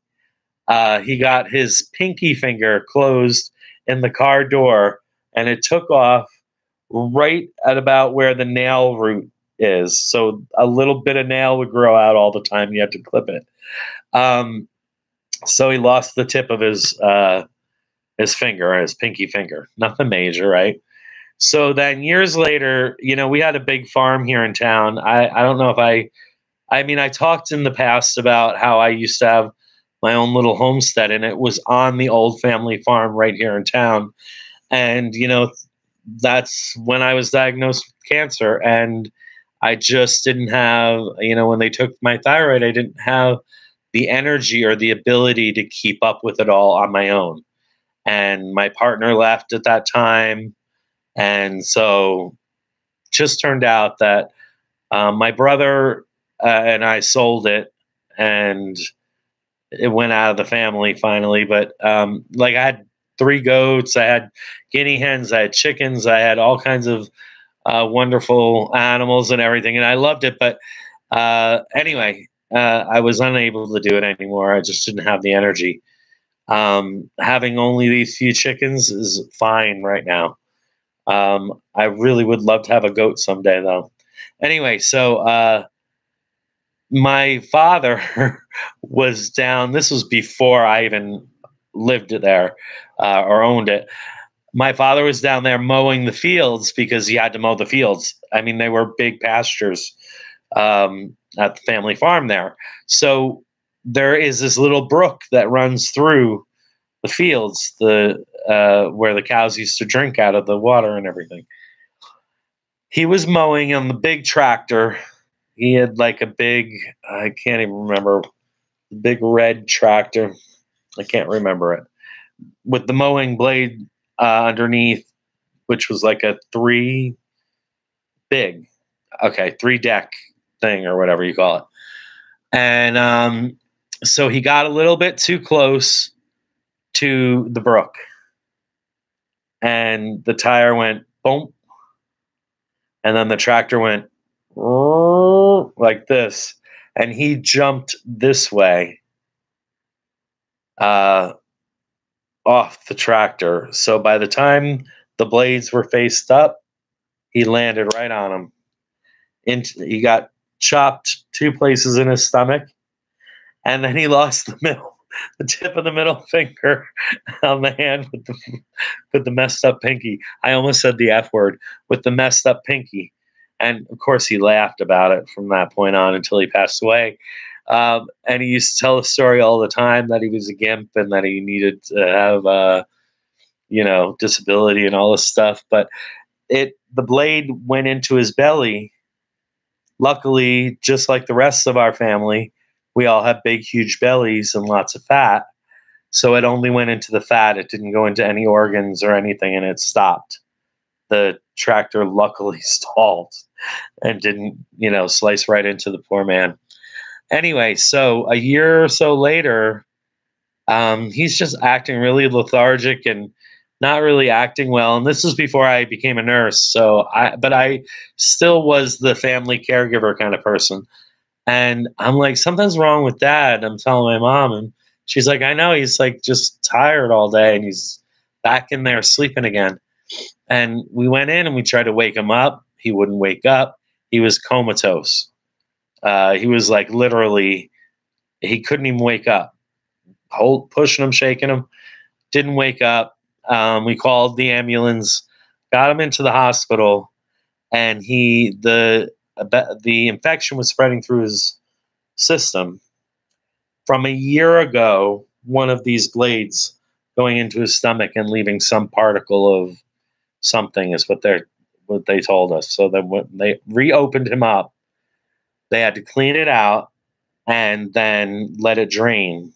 he got his pinky finger closed in the car door, and it took off right at about where the nail root is. So a little bit of nail would grow out all the time. You had to clip it. So he lost the tip of his finger, his pinky finger. Nothing major, right? So then years later, we had a big farm here in town. I don't know if I mean, I talked in the past about how I used to have my own little homestead, and it was on the old family farm right here in town. And, that's when I was diagnosed with cancer. And I just didn't have, when they took my thyroid, I didn't have the energy or the ability to keep up with it all on my own. And my partner left at that time. And so just turned out that my brother and I sold it, and it went out of the family finally. But like I had 3 goats, I had guinea hens, I had chickens, I had all kinds of wonderful animals and everything, and I loved it. But anyway, I was unable to do it anymore. I just didn't have the energy. Having only these few chickens is fine right now. I really would love to have a goat someday, though. Anyway, so my father was down. This was before I even lived there or owned it. My father was down there mowing the fields because he had to mow the fields. I mean, they were big pastures at the family farm there. So there is this little brook that runs through the fields, the where the cows used to drink out of the water and everything. He was mowing on the big tractor. He had like a big, I can't even remember, big red tractor. I can't remember it. With the mowing blade underneath, which was like a big, okay, 3 deck thing or whatever you call it. And so he got a little bit too close to the brook, and the tire went boom, and then the tractor went like this, and he jumped this way uh, off the tractor. So by the time the blades were faced up, he landed right on him. He got chopped 2 places in his stomach, and then he lost the tip of the middle finger on the hand with the messed up pinky. I almost said the F word, with the messed up pinky. And of course, he laughed about it from that point on until he passed away. And he used to tell the story all the time that he was a gimp and that he needed to have, disability and all this stuff. But the blade went into his belly. Luckily, just like the rest of our family, we all have big, huge bellies and lots of fat. So it only went into the fat. It didn't go into any organs or anything, and it stopped. The tractor luckily stalled and didn't, slice right into the poor man. Anyway, so a year or so later, he's just acting really lethargic and not really acting well. And this was before I became a nurse. But I still was the family caregiver kind of person. And I'm like, something's wrong with Dad. I'm telling my mom, and she's like, I know, he's like just tired all day, and he's back in there sleeping again. And we went in and we tried to wake him up. He wouldn't wake up. He was comatose. He was like literally, he couldn't even wake up. Pushing him, shaking him, didn't wake up. We called the ambulance, got him into the hospital, and the infection was spreading through his system from a year ago, one of these blades going into his stomach and leaving some particle of something is what they told us. So that when they reopened him up, they had to clean it out and then let it drain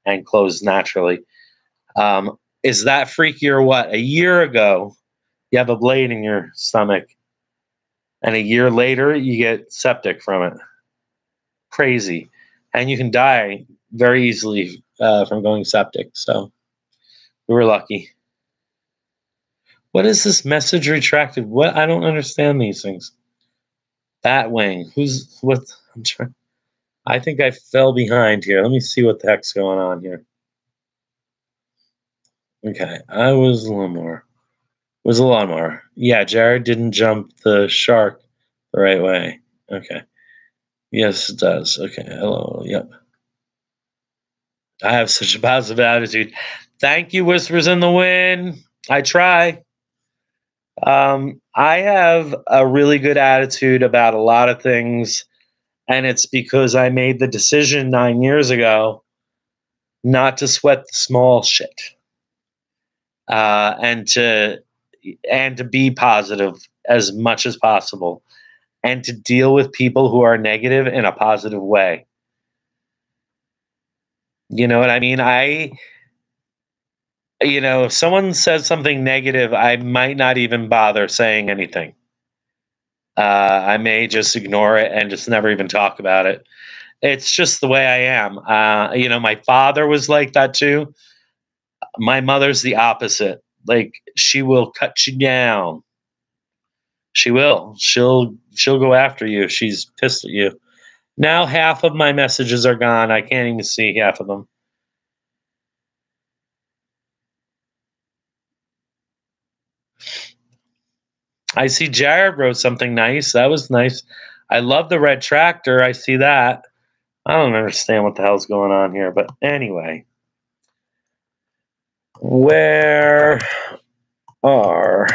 and close naturally. Is that freaky or what? A year ago, you have a blade in your stomach, and a year later, you get septic from it. Crazy. And you can die very easily from going septic. So we were lucky. What is this message retracted? What? I don't understand these things. Batwing. Who's what? I'm trying. I think I fell behind here. Let me see what the heck's going on here. Okay, I was a lawnmower. Was a lawnmower. Yeah, Jared didn't jump the shark the right way. Okay. Yes, it does. Okay. Hello. Yep. I have such a positive attitude. Thank you, Whispers in the Wind. I try. I have a really good attitude about a lot of things, and it's because I made the decision 9 years ago not to sweat the small shit, and to be positive as much as possible, and to deal with people who are negative in a positive way. You know what I mean? If someone says something negative, I might not even bother saying anything. I may just ignore it and just never even talk about it. It's just the way I am. My father was like that too. My mother's the opposite. Like, she will cut you down. She will. She'll go after you if she's pissed at you. Now half of my messages are gone. I can't even see half of them. I see Jared wrote something nice. That was nice. I love the red tractor. I see that. I don't understand what the hell's going on here, but anyway. Where are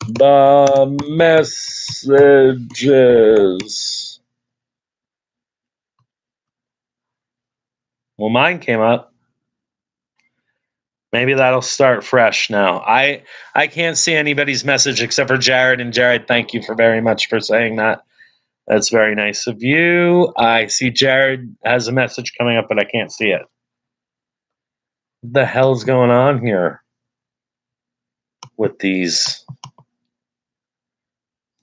the messages? Well, mine came up. Maybe that'll start fresh now. I can't see anybody's message except for Jared. And Jared, thank you for very much for saying that. That's very nice of you. I see Jared has a message coming up, but I can't see it. What the hell's going on here with these?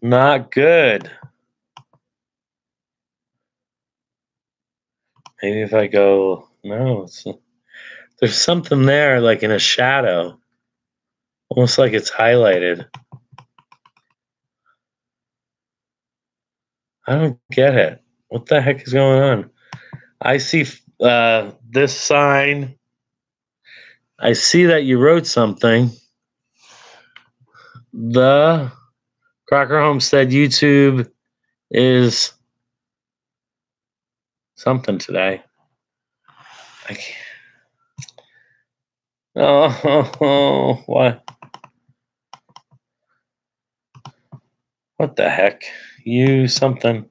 Not good. Maybe if I go, no, there's something there like in a shadow, almost like it's highlighted. I don't get it. What the heck is going on? I see this sign. I see that you wrote something. The Crocker Homestead YouTube is something today. I can't. Oh, what? What the heck? You something.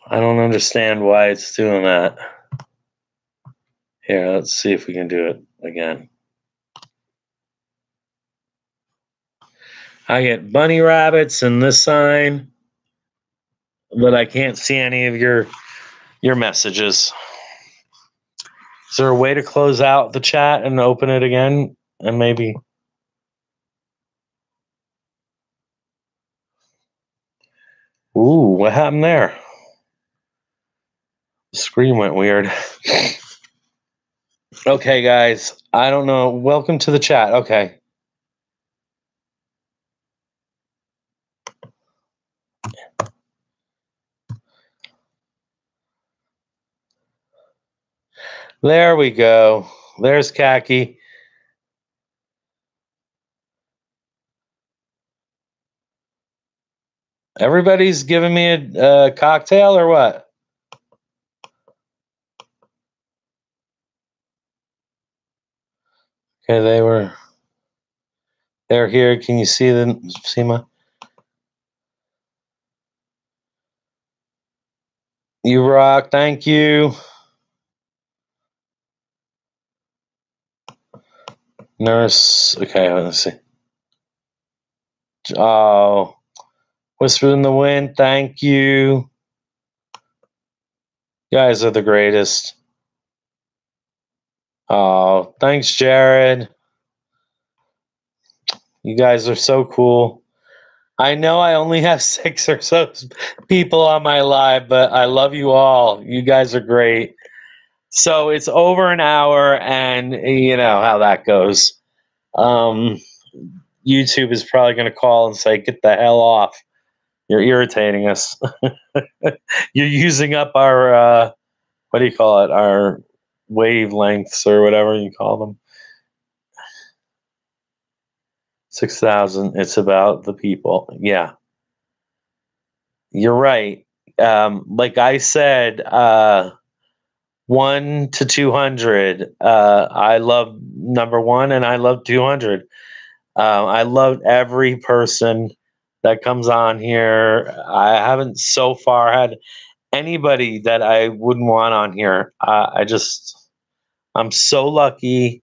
I don't understand why it's doing that. Here, let's see if we can do it again. I get bunny rabbits and this sign, but I can't see any of your messages. Is there a way to close out the chat and open it again? And maybe. Ooh, what happened there? The screen went weird. Okay, guys. I don't know. Welcome to the chat. Okay. There we go. There's Khaki. Everybody's giving me a cocktail or what? Okay, they're here. Can you see them? See my? You rock. Thank you. Nurse. Okay, let's see. Oh, Whisper in the Wind. Thank you. You guys are the greatest. Oh, thanks, Jared. You guys are so cool. I know I only have 6 or so people on my live, but I love you all. You guys are great. So it's over an hour, and you know how that goes. YouTube is probably going to call and say, "Get the hell off. You're irritating us. You're using up our, what do you call it? Our wavelengths or whatever you call them." 6,000. It's about the people. Yeah, you're right. Like I said, 1 to 200. I love number 1, and I love 200. I love every person that comes on here. I haven't so far had anybody that I wouldn't want on here. I'm so lucky.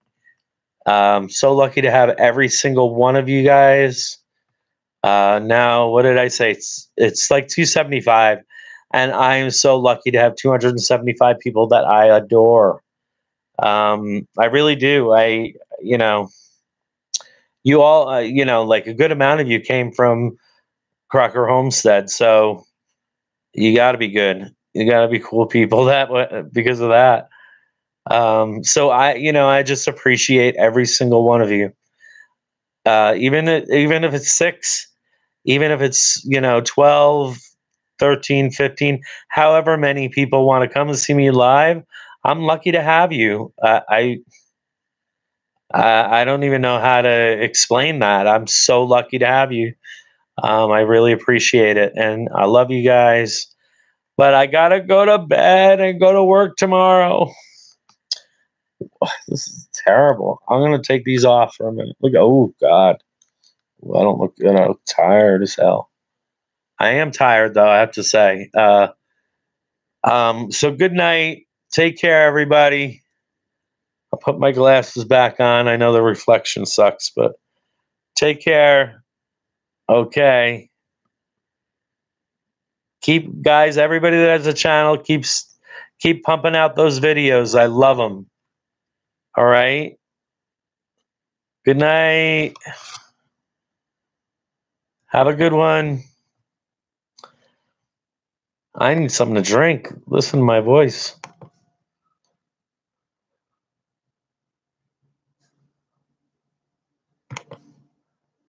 So lucky to have every single one of you guys. Now, what did I say? It's like 275, and I am so lucky to have 275 people that I adore. I really do. You know, you all, like a good amount of you came from Crocker Homestead, so you got to be good. You got to be cool people because of that. So I just appreciate every single one of you. Even if it's 6, even if it's 12, 13, 15, however many people want to come and see me live, I'm lucky to have you. I don't even know how to explain that. I'm so lucky to have you. I really appreciate it, and I love you guys. But I gotta go to bed and go to work tomorrow. This is terrible. I'm gonna take these off for a minute. Look, oh God, I don't look good. I'm tired as hell. I am tired though, I have to say. So good night. Take care, everybody. I'll put my glasses back on. I know the reflection sucks, but take care. Okay. Keep guys, everybody that has a channel keep pumping out those videos. I love them. All right. Good night. Have a good one. I need something to drink. Listen to my voice.